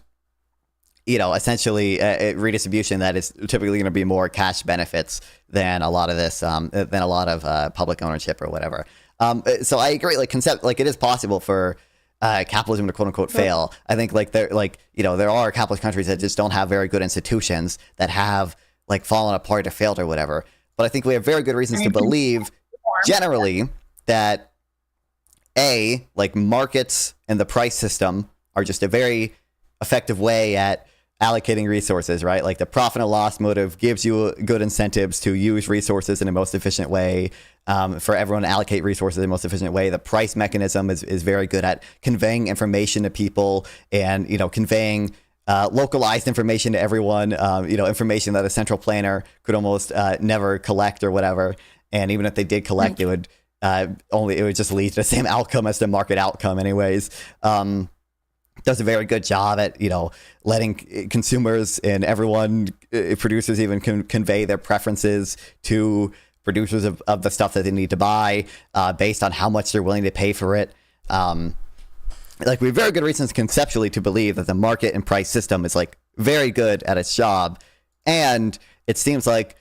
essentially a redistribution that is typically going to be more cash benefits than a lot of this, than a lot of public ownership or whatever. So I agree, like it is possible for capitalism to quote unquote fail. I think there are capitalist countries that just don't have very good institutions that have like fallen apart or failed or whatever. But I think we have very good reasons to believe generally that like markets and the price system are just a very effective way at allocating resources, right? Like the profit and loss motive gives you good incentives to use resources in the most efficient way, for everyone to allocate resources in the most efficient way. The price mechanism is very good at conveying information to people and, conveying localized information to everyone, information that a central planner could almost never collect or whatever. And even if they did collect, it would just lead to the same outcome as the market outcome anyways. Does a very good job at, letting consumers and everyone, producers even convey their preferences to producers of the stuff that they need to buy based on how much they're willing to pay for it. We have very good reasons conceptually to believe that the market and price system is like very good at its job. And it seems like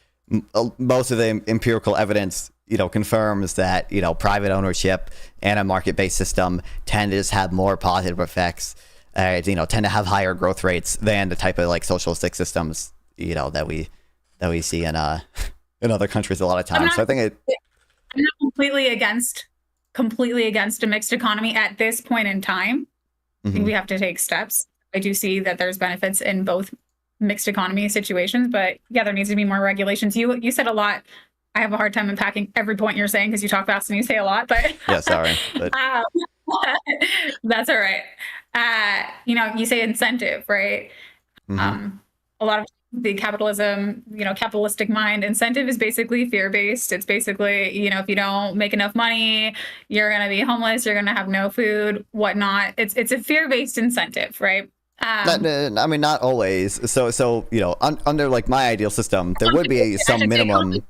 most of the empirical evidence confirms that, private ownership and a market-based system tend to just have more positive effects, tend to have higher growth rates than the type of like socialistic systems, that we see in other countries a lot of times. So I think I'm not completely against a mixed economy at this point in time. I think we have to take steps. I do see that there's benefits in both mixed economy situations, but yeah, there needs to be more regulations. You said a lot. I have a hard time unpacking every point you're saying because you talk fast and you say a lot, but yeah, sorry. But... that's all right. You say incentive, right? A lot of the capitalistic mind, incentive is basically fear-based. It's basically, if you don't make enough money, you're going to be homeless, you're going to have no food, whatnot. It's a fear-based incentive, right? Not always. So under like my ideal system, there would be some minimum.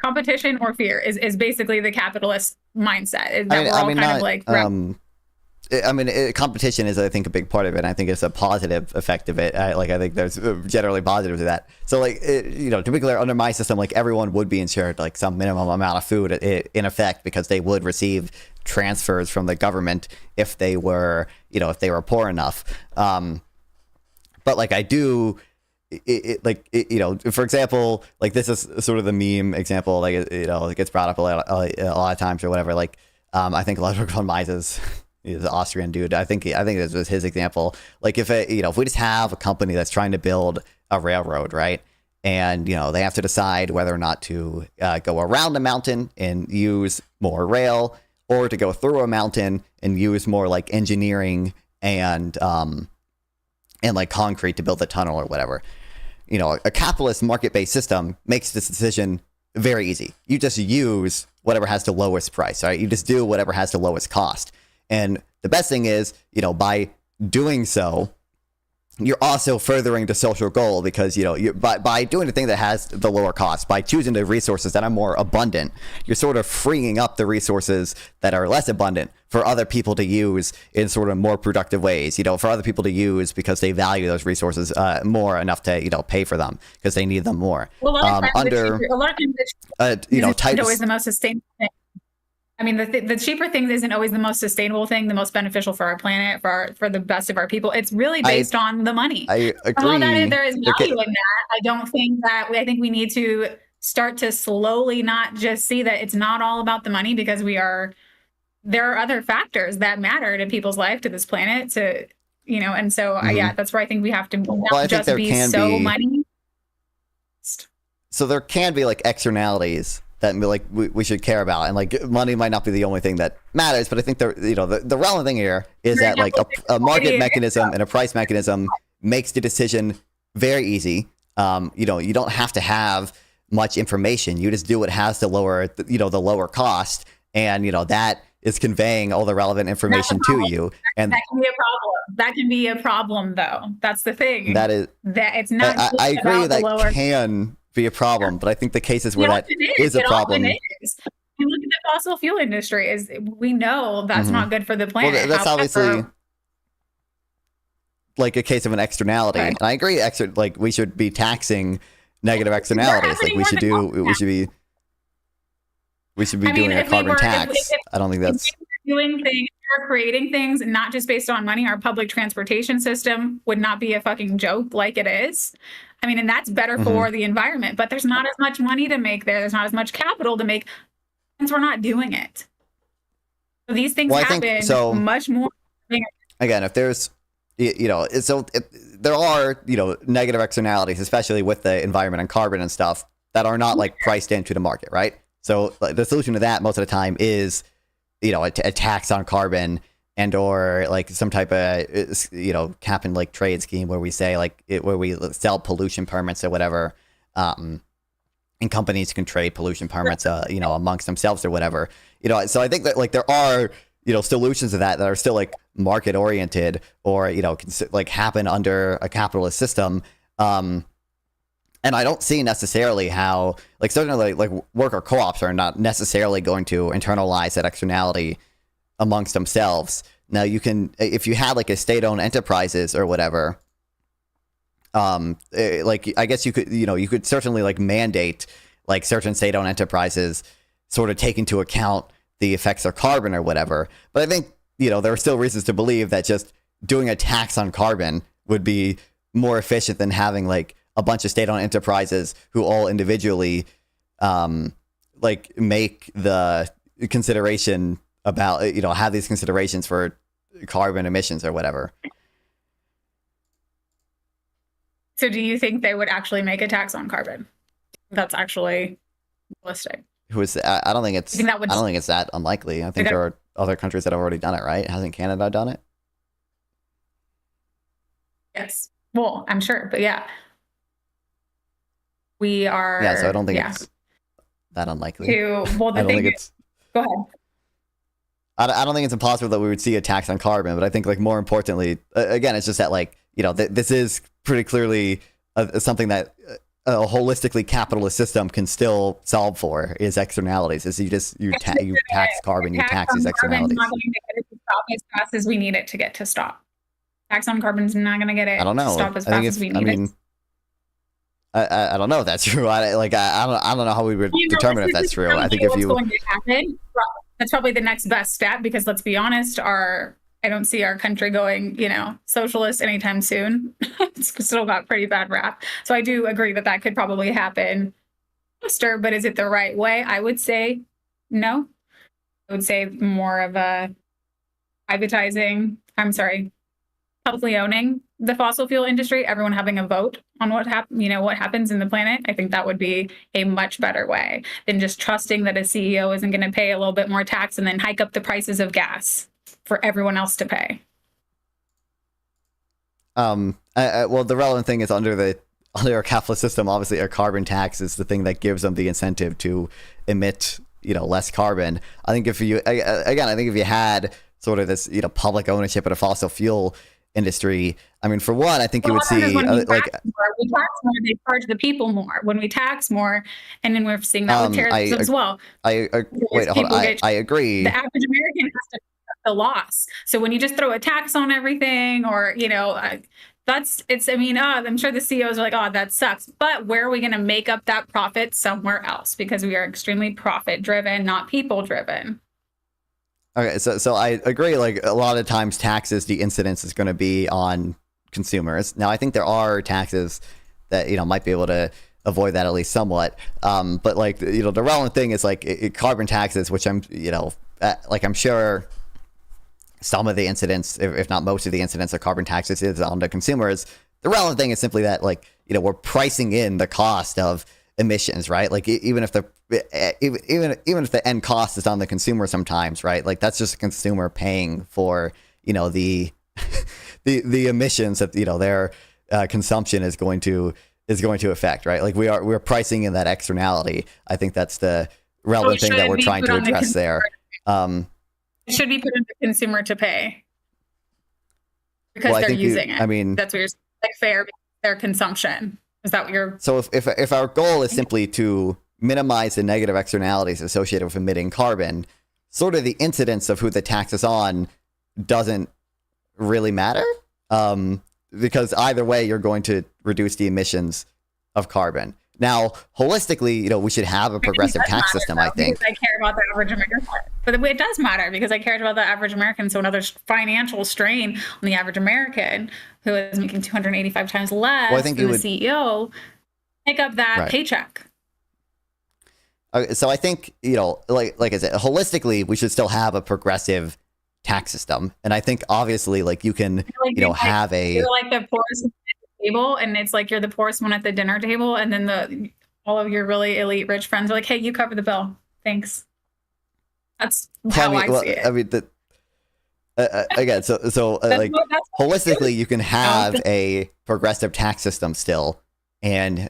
Competition or fear is basically the capitalist mindset. Competition is, I think, a big part of it. And I think it's a positive effect of it. I think there's generally positive to that. So, to be clear, under my system, like everyone would be insured like some minimum amount of food in effect because they would receive transfers from the government if they were, if they were poor enough. But like I do, for example, like this is sort of the meme example, like, it gets brought up a lot of times or whatever. Like, I think Ludwig von Mises, he's an Austrian dude. I think this was his example. Like if we just have a company that's trying to build a railroad, right? And, they have to decide whether or not to go around a mountain and use more rail, or to go through a mountain and use more like engineering and like concrete to build the tunnel or whatever. A capitalist market-based system makes this decision very easy. You just use whatever has the lowest price, right? You just do whatever has the lowest cost. And the best thing is, by doing so, you're also furthering the social goal, because by doing the thing that has the lower cost, by choosing the resources that are more abundant, you're sort of freeing up the resources that are less abundant for other people to use in sort of more productive ways, for other people to use because they value those resources more enough to pay for them because they need them more. Well, a lot of times types, always the most sustainable thing. I mean, the cheaper things isn't always the most sustainable thing, the most beneficial for our planet, for the best of our people. It's really based on the money. I agree. There is value in that. I think we need to start to slowly not just see that it's not all about the money, because there are other factors that matter to people's life, to this planet, and so that's where I think we have to not just be so money. So there can be like externalities that like we should care about, and like money might not be the only thing that matters, but I think the relevant thing here is that like a market mechanism and a price mechanism makes the decision very easy. You don't have to have much information. You just do what has the lower cost, and that is conveying all the relevant information to you. And that can be a problem. That can be a problem, though. That's the thing. That it's not. I agree that can be a problem, but I think the cases where that is a problem. You look at the fossil fuel industry, we know that's not good for the planet. Well, that's obviously like a case of an externality. Right. And I agree, like we should be taxing negative externalities. Like we should be doing a carbon tax. I don't think that's doing things or creating things not just based on money. Our public transportation system would not be a fucking joke like it is. I mean, and that's better for the environment, but there's not as much money to make there. There's not as much capital to make, since we're not doing it. So these things happen much more. Again, if there's, there are, negative externalities, especially with the environment and carbon and stuff, that are not like priced into the market, right? So like, the solution to that most of the time is, a tax on carbon, and or like some type of cap and like trade scheme where we say where we sell pollution permits or whatever, and companies can trade pollution permits amongst themselves or whatever. So I think that like there are solutions to that are still like market oriented, or like happen under a capitalist system. And I don't see necessarily how, like, certainly like worker co-ops are not necessarily going to internalize that externality amongst themselves. Now you can, if you had like a state-owned enterprises or whatever, like I guess you could certainly like mandate like certain state-owned enterprises sort of take into account the effects of carbon or whatever. But I think there are still reasons to believe that just doing a tax on carbon would be more efficient than having like a bunch of state-owned enterprises who all individually like make the consideration about have these considerations for carbon emissions or whatever. So do you think they would actually make a tax on carbon? That's actually realistic. I don't think it's that unlikely. I think there are other countries that have already done it, right? Hasn't Canada done it? Yes. Well, I'm sure, but yeah. We are. Yeah, so I don't think it's that unlikely. Go ahead. I don't think it's impossible that we would see a tax on carbon, but I think like more importantly, again, it's just that like, this is pretty clearly something that a holistically capitalist system can still solve for, is externalities. Is you tax carbon, you tax these externalities. Not going to get it to stop as fast as we need it to get to stop. Tax on carbon is not going to get it to stop as fast as we need it. I don't know if that's true. I don't know how we would determine if that's true. I think if you going to happen, that's probably the next best step, because let's be honest, I don't see our country going, socialist anytime soon. It's still got pretty bad rap. So I do agree that that could probably happen faster, but is it the right way? I would say no. I would say more of a privatizing, publicly owning the fossil fuel industry, everyone having a vote on what happens in the planet. I think that would be a much better way than just trusting that a CEO isn't going to pay a little bit more tax and then hike up the prices of gas for everyone else to pay. Well, the relevant thing is under our capitalist system, obviously a carbon tax is the thing that gives them the incentive to emit, less carbon. I think if you had sort of this, public ownership of the fossil fuel industry, I mean, for one, I think you would see we tax more, they charge the people more. When we tax more, and then we're seeing that with tariffs as well. I agree. The average American has to cut the loss. So when you just throw a tax on everything, or I'm sure the CEOs are like, oh, that sucks. But where are we going to make up that profit? Somewhere else, because we are extremely profit driven, not people driven. Okay, so I agree. Like, a lot of times taxes, the incidence is going to be on consumers. Now, I think there are taxes that, might be able to avoid that at least somewhat. But like, the relevant thing is like carbon taxes, which I'm sure some of the incidents, if not most of the incidents of carbon taxes is on the consumers. The relevant thing is simply that, like, we're pricing in the cost of emissions, right? Like, even if the end cost is on the consumer sometimes, right? Like, that's just a consumer paying for, the the emissions that, their consumption is going to affect, right? Like, we're pricing in that externality. I think that's the relevant thing that we're trying to address there. It should be put on the consumer to pay because they're using it. I mean, that's what you're like, fair, their consumption. Is that what you're? So if our goal is simply to minimize the negative externalities associated with emitting carbon, sort of the incidence of who the tax is on doesn't really matter, because either way, you're going to reduce the emissions of carbon. Now, holistically, we should have a progressive tax system, I think. I care about the average American. But it does matter, because I cared about the average American. So another financial strain on the average American who is making 285 times less than the CEO, pick up that paycheck. So I think, like I said, holistically, we should still have a progressive tax system. And I think, obviously, like, you can, have a... You're like the poorest at the table, and it's like you're the poorest one at the dinner table, and then all of your really elite rich friends are like, hey, you cover the bill. Thanks. That's how I see it. I mean, again, holistically, you can have a progressive tax system still, and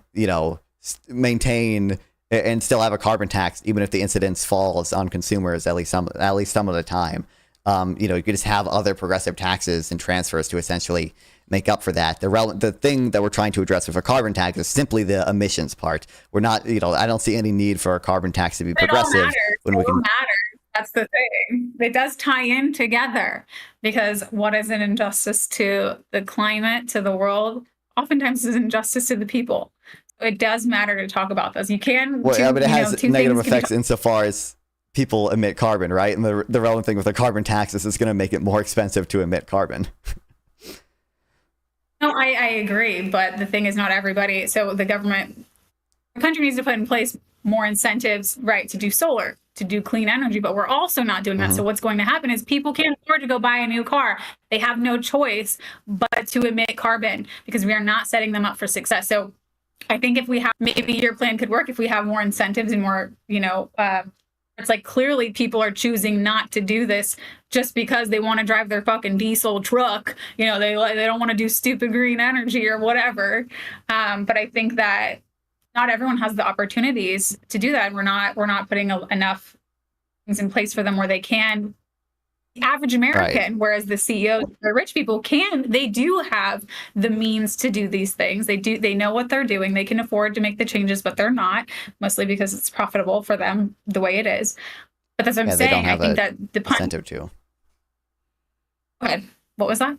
maintain and still have a carbon tax, even if the incidence falls on consumers at least some of the time. You could just have other progressive taxes and transfers to essentially make up for that. The thing that we're trying to address with a carbon tax is simply the emissions part. We're not, I don't see any need for a carbon tax to be progressive when we can. That's the thing. It does tie in together, because what is an injustice to the climate, to the world, oftentimes is injustice to the people. It does matter to talk about this. You can. But it has negative effects insofar as people emit carbon, right? And the relevant thing with the carbon tax is it's going to make it more expensive to emit carbon. No, I agree. But the thing is, not everybody. So the country needs to put in place more incentives, right, to do solar, to do clean energy, but we're also not doing that. Mm-hmm. So what's going to happen is people can't afford to go buy a new car. They have no choice but to emit carbon, because we are not setting them up for success. So I think if we have, maybe your plan could work if we have more incentives and more, it's like clearly people are choosing not to do this just because they want to drive their fucking diesel truck. They don't want to do stupid green energy or whatever. But I think that not everyone has the opportunities to do that. We're not putting enough things in place for them where they can. The average American, whereas the CEOs, the rich people they do have the means to do these things. They know what they're doing. They can afford to make the changes, but they're not, mostly because it's profitable for them the way it is. But that's what I'm saying. I think that the incentive to. Go ahead. What was that?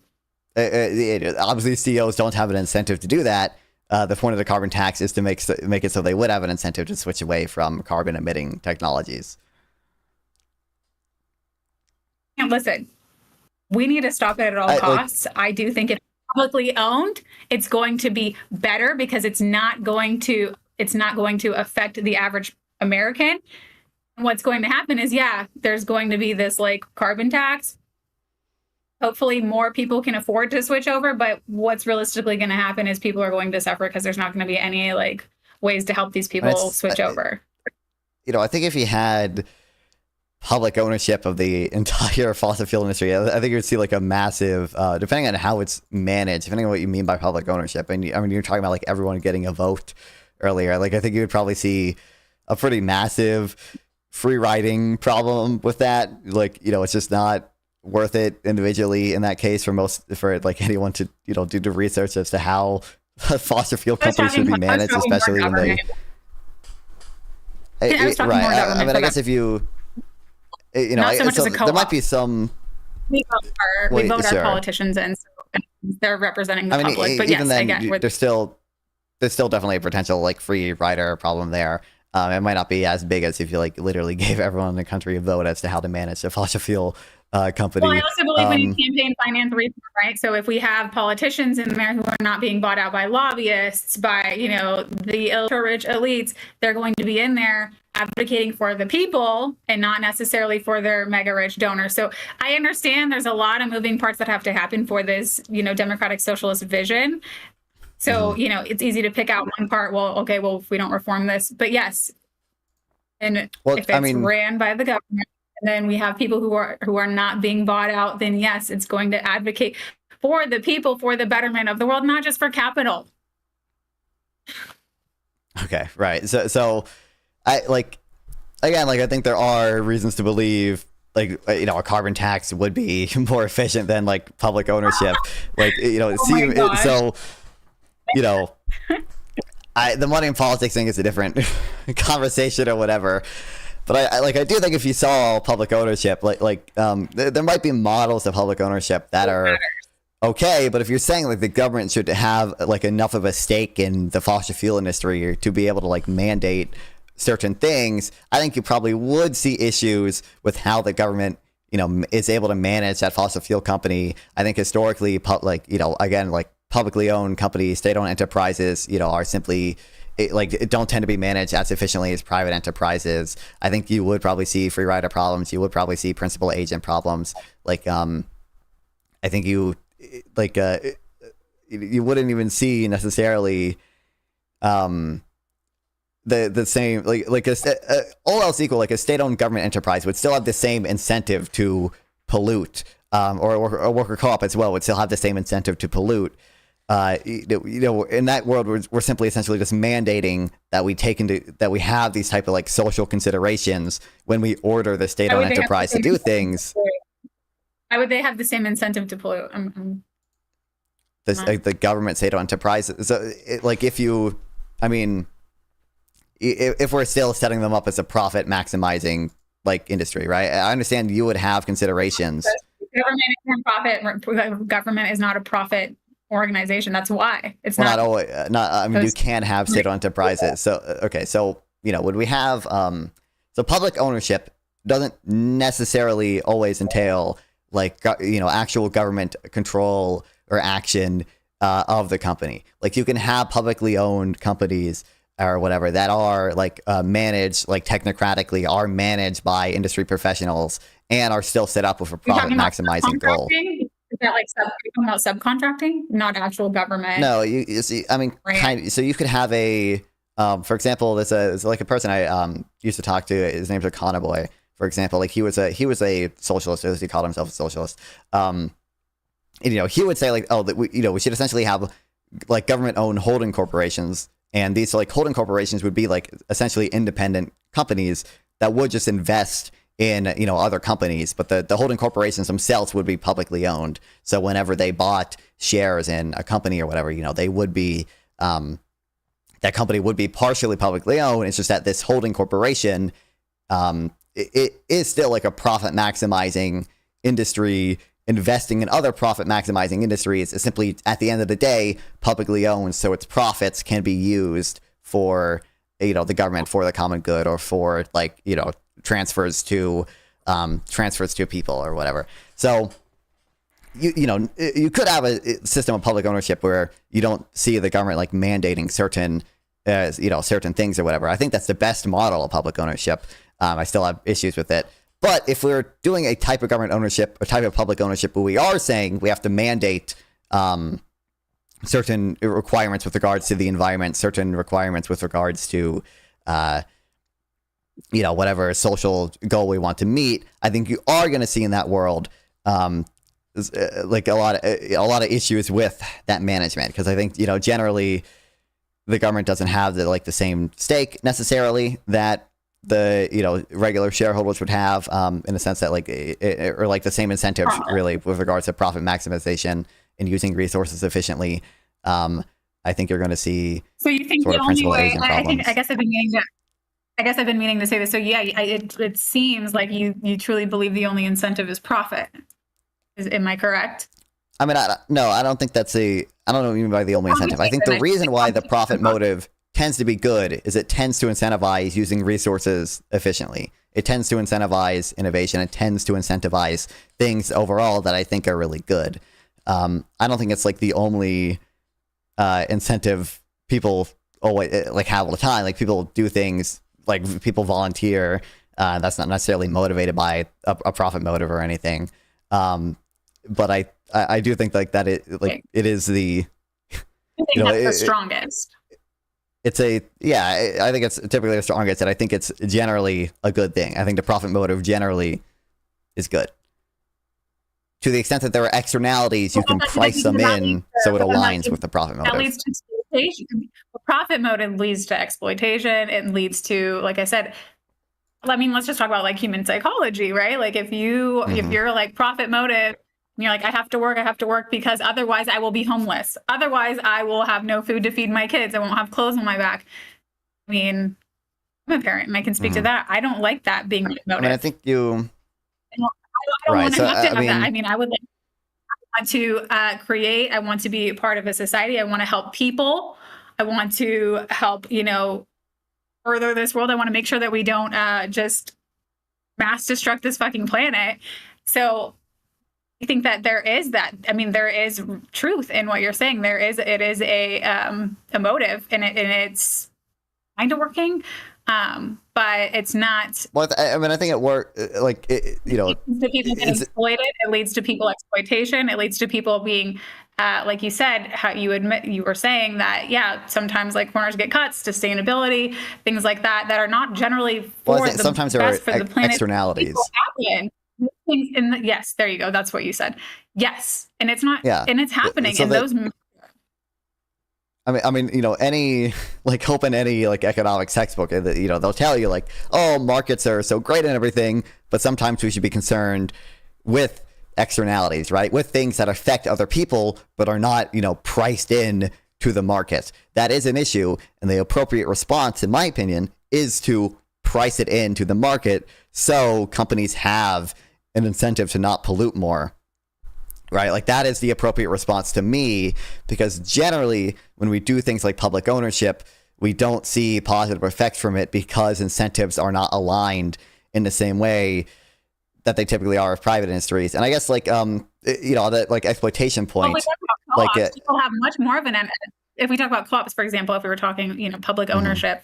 Obviously, CEOs don't have an incentive to do that. The point of the carbon tax is to make it so they would have an incentive to switch away from carbon emitting technologies. And listen, we need to stop it at all costs. I do think if publicly owned, it's going to be better because it's not going to affect the average American. And what's going to happen is, yeah, there's going to be this like carbon tax. Hopefully more people can afford to switch over, but what's realistically going to happen is people are going to suffer because there's not going to be any like ways to help these people switch over. I think if you had public ownership of the entire fossil fuel industry, I think you'd see like a massive, depending on how it's managed, depending on what you mean by public ownership. And I mean, you're talking about like everyone getting a vote earlier. Like, I think you would probably see a pretty massive free riding problem with that. Like, it's just not worth it individually in that case for like anyone to, do the research as to how fossil fuel companies should be managed, especially when they. Right. I mean, I guess if you. Not so much as a co-op. There might be some. We vote our politicians in, so they're representing the public. But yes, then, there's still definitely a potential like free rider problem there. It might not be as big as if you like literally gave everyone in the country a vote as to how to manage a fossil fuel company. Well, I also believe we need campaign finance reform, right? So if we have politicians in there who are not being bought out by lobbyists, by the ultra-rich elites, they're going to be in there advocating for the people and not necessarily for their mega rich donors. So I understand there's a lot of moving parts that have to happen for this, democratic socialist vision. So, it's easy to pick out one part. Well, if we don't reform this, but yes. And if it's ran by the government, and then we have people who are not being bought out, then yes, it's going to advocate for the people, for the betterment of the world, not just for capital. Okay, right. So I think there are reasons to believe a carbon tax would be more efficient than like public ownership. The money in politics thing is a different conversation or whatever. But I do think if you saw public ownership, there might be models of public ownership that are okay. But if you're saying like the government should have like enough of a stake in the fossil fuel industry to be able to like mandate certain things, I think you probably would see issues with how the government, is able to manage that fossil fuel company. I think historically, publicly owned companies, state-owned enterprises, are simply it don't tend to be managed as efficiently as private enterprises. I think you would probably see free rider problems. You would probably see principal agent problems. I think you wouldn't even see necessarily the same all else equal, like a state-owned government enterprise would still have the same incentive to pollute, or a worker co-op as well would still have the same incentive to pollute. In that world, we're simply essentially just mandating that we have these type of like social considerations when we order the state-owned enterprise to do things. Why would they have the same incentive to pollute? The government state-owned enterprise. So, if we're still setting them up as a profit maximizing like industry, right? I understand you would have considerations. Government is not a profit organization. That's why it's not always. You can have state-owned enterprises. So would we have so public ownership doesn't necessarily always entail actual government control or action of the company. Like you can have publicly owned companies or whatever that are managed technocratically, are managed by industry professionals and are still set up with a profit maximizing goal. Is that talking about subcontracting, not actual government? No, you see, so you could have a, for example, there's a person I used to talk to. His name's Boy. For example, he was a socialist, as he called himself a socialist. He would say we should essentially have government-owned holding corporations, and these holding corporations would be essentially independent companies that would just invest in other companies, but the holding corporations themselves would be publicly owned. So whenever they bought shares in a company or whatever, they would be that company would be partially publicly owned. It's just that this holding corporation it is still a profit maximizing industry, investing in other profit maximizing industries. Is simply at the end of the day publicly owned, so its profits can be used for the government, for the common good, or for transfers to transfers to people or whatever. So you could have a system of public ownership where you don't see the government like mandating certain certain things or whatever. I think that's the best model of public ownership. I still have issues with it. But if we're doing a type of government ownership, a type of public ownership, where we are saying we have to mandate certain requirements with regards to the environment, certain requirements with regards to, whatever social goal we want to meet, I think you are going to see in that world like a lot of issues with that management, because I think generally the government doesn't have the same stake necessarily that the regular shareholders would have, in the sense that or the same incentives really with regards to profit maximization and using resources efficiently. I think you're going to see. So you think the only way? I guess I've been meaning to say this. So yeah, it seems like you truly believe the only incentive is profit. Am I correct? I mean, no, I don't think that's I don't know what you mean by the only incentive. I think the reason why the profit motive tends to be good is it tends to incentivize using resources efficiently. It tends to incentivize innovation. It tends to incentivize things overall that I think are really good. I don't think it's the only incentive people always have all the time. Like, people do things, people volunteer. That's not necessarily motivated by a profit motive or anything. But I do think that it is the that's the strongest. I think it's typically the strongest, and I think it's generally a good thing. I think the profit motive generally is good. To the extent that there are externalities, you can price them in so it aligns with the profit motive. That leads to exploitation. The profit motive leads to exploitation. It leads to, like I said, I mean, let's just talk about human psychology, right? If you're profit motive, and you're I have to work because otherwise I will be homeless. Otherwise I will have no food to feed my kids. I won't have clothes on my back. I mean, I'm a parent and I can speak to that. I don't like that being motive. I mean, I think you... I don't want to have that. I mean, I would want to create. I want to be a part of a society. I want to help people. I want to help, further this world. I want to make sure that we don't just mass destruct this fucking planet. So I think that there is that. I mean, there is truth in what you're saying. It is a motive, and it's kind of working, but it's not. Well, I mean, I think it works. The people get exploited. It leads to people exploitation. It leads to people being, like you said, how you were saying that, sometimes corners get cuts, sustainability, things like that are not generally for the sometimes there best are for the planet. Externalities. Yes, there you go. That's what you said. Yes, and it's not. Yeah, and it's happening. So those. I mean, any open any economics textbook, they'll tell you oh, markets are so great and everything, but sometimes we should be concerned with externalities, right? With things that affect other people but are not, priced in to the market. That is an issue, and the appropriate response, in my opinion, is to price it into the market so companies have an incentive to not pollute more. Right? That is the appropriate response to me, because generally when we do things like public ownership, we don't see positive effects from it because incentives are not aligned in the same way that they typically are with private industries. And I guess that exploitation point, people have much more of if we talk about co-ops, for example, if we were talking, public ownership,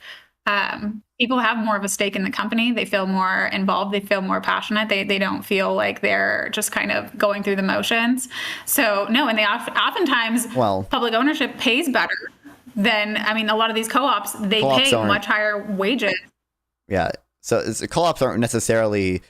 people have more of a stake in the company. They feel more involved. They feel more passionate. They don't feel like they're just kind of going through the motions. So no, and they oftentimes public ownership pays better than, a lot of these co-ops pay much higher wages. Yeah. So co-ops aren't necessarily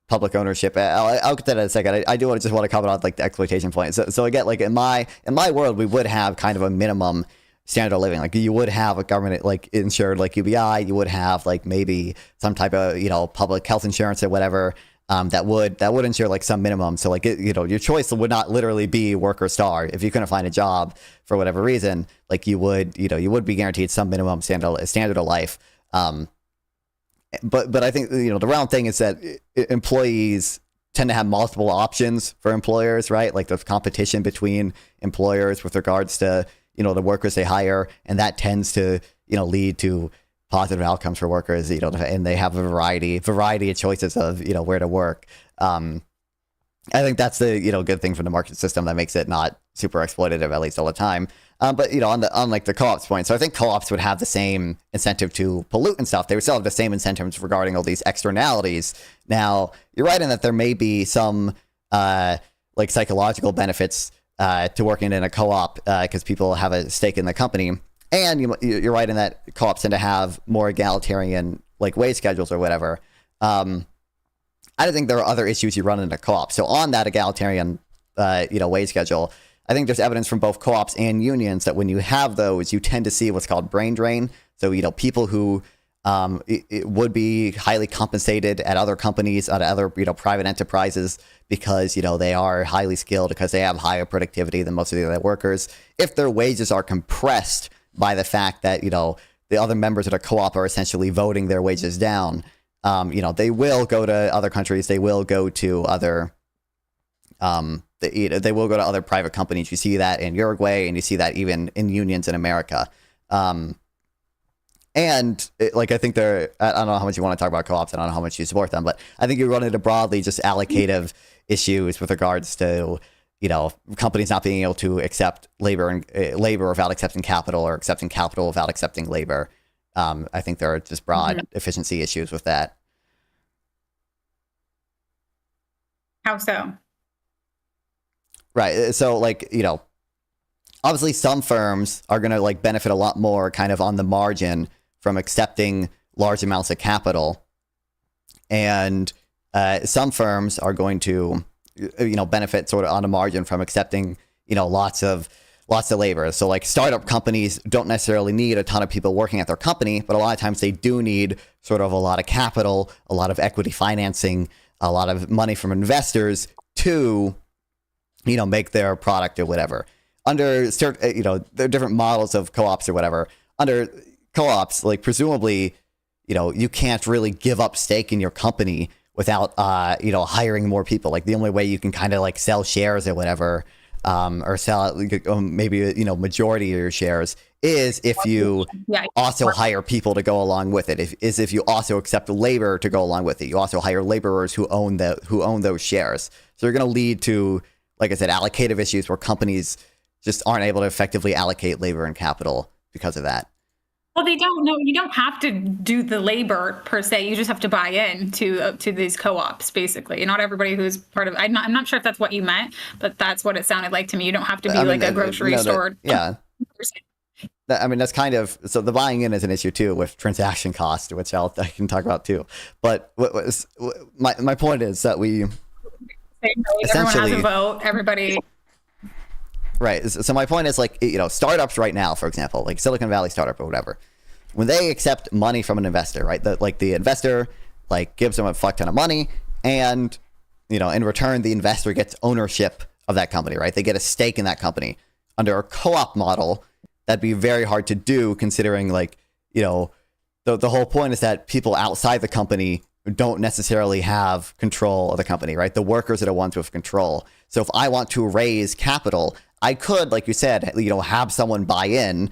public ownership. I'll get to that in a second. I do just want to comment on the exploitation point. So again, in my world, we would have kind of a minimum standard of living. You would have a government insured UBI. You would have maybe some type of public health insurance or whatever that would ensure some minimum. So your choice would not literally be work or starve. If you couldn't find a job for whatever reason, you would be guaranteed some minimum standard of life. But I think the round thing is that employees tend to have multiple options for employers, right? There's competition between employers with regards to the workers they hire, and that tends to lead to positive outcomes for workers, and they have a variety of choices of, where to work. I think that's the, good thing from the market system that makes it not super exploitative, at least all the time. But, on like the co-ops point, so I think co-ops would have the same incentive to pollute and stuff. They would still have the same incentives regarding all these externalities. Now, you're right in that there may be some like psychological benefits to working in a co-op because people have a stake in the company. And you're right in that co-ops tend to have more egalitarian like wage schedules or whatever. I don't think there are other issues you run in a co-op. So on that egalitarian, wage schedule, I think there's evidence from both co-ops and unions that when you have those, you tend to see what's called brain drain. So, people who it would be highly compensated at other companies, at other, private enterprises because, they are highly skilled, because they have higher productivity than most of the other workers. If their wages are compressed by the fact that, the other members of the co-op are essentially voting their wages down, they will go to other countries. They will go to other, they will go to other private companies. You see that in Uruguay, and you see that even in unions in America. I think I don't know how much you want to talk about co-ops. I don't know how much you support them, but I think you run into broadly just allocative issues with regards to, companies not being able to accept labor without accepting capital, or accepting capital without accepting labor. I think there are just broad efficiency issues with that. How so? Right. So obviously some firms are going to benefit a lot more kind of on the margin from accepting large amounts of capital. And some firms are going to, benefit sort of on the margin from accepting, lots of labor. So startup companies don't necessarily need a ton of people working at their company, but a lot of times they do need sort of a lot of capital, a lot of equity financing, a lot of money from investors to, make their product or whatever. Under certain, there are different models of co-ops or whatever. Under co-ops, presumably, you can't really give up stake in your company without, hiring more people. The only way you can kind of sell shares or whatever, or sell maybe, majority of your shares is if you also hire people to go along with it. If you also accept labor to go along with it. You also hire laborers who own those shares. So you're going to lead to, like I said, allocative issues where companies just aren't able to effectively allocate labor and capital because of that. Well, they don't know. You don't have to do the labor per se. You just have to buy in to these co-ops, basically. Not everybody who's part of. I'm not sure if that's what you meant, but that's what it sounded like to me. You don't have to be a grocery store. Yeah. That's kind of, so the buying in is an issue too with transaction cost, which I can talk about too. But my point is that we everyone has a vote. Everybody. Right. So my point is startups right now, for example, like Silicon Valley startup or whatever, when they accept money from an investor, right? The investor gives them a fuck ton of money, and in return the investor gets ownership of that company, right? They get a stake in that company. Under a co-op model, that'd be very hard to do, considering the whole point is that people outside the company don't necessarily have control of the company, right? The workers are the ones with control. So if I want to raise capital, I could, like you said, have someone buy in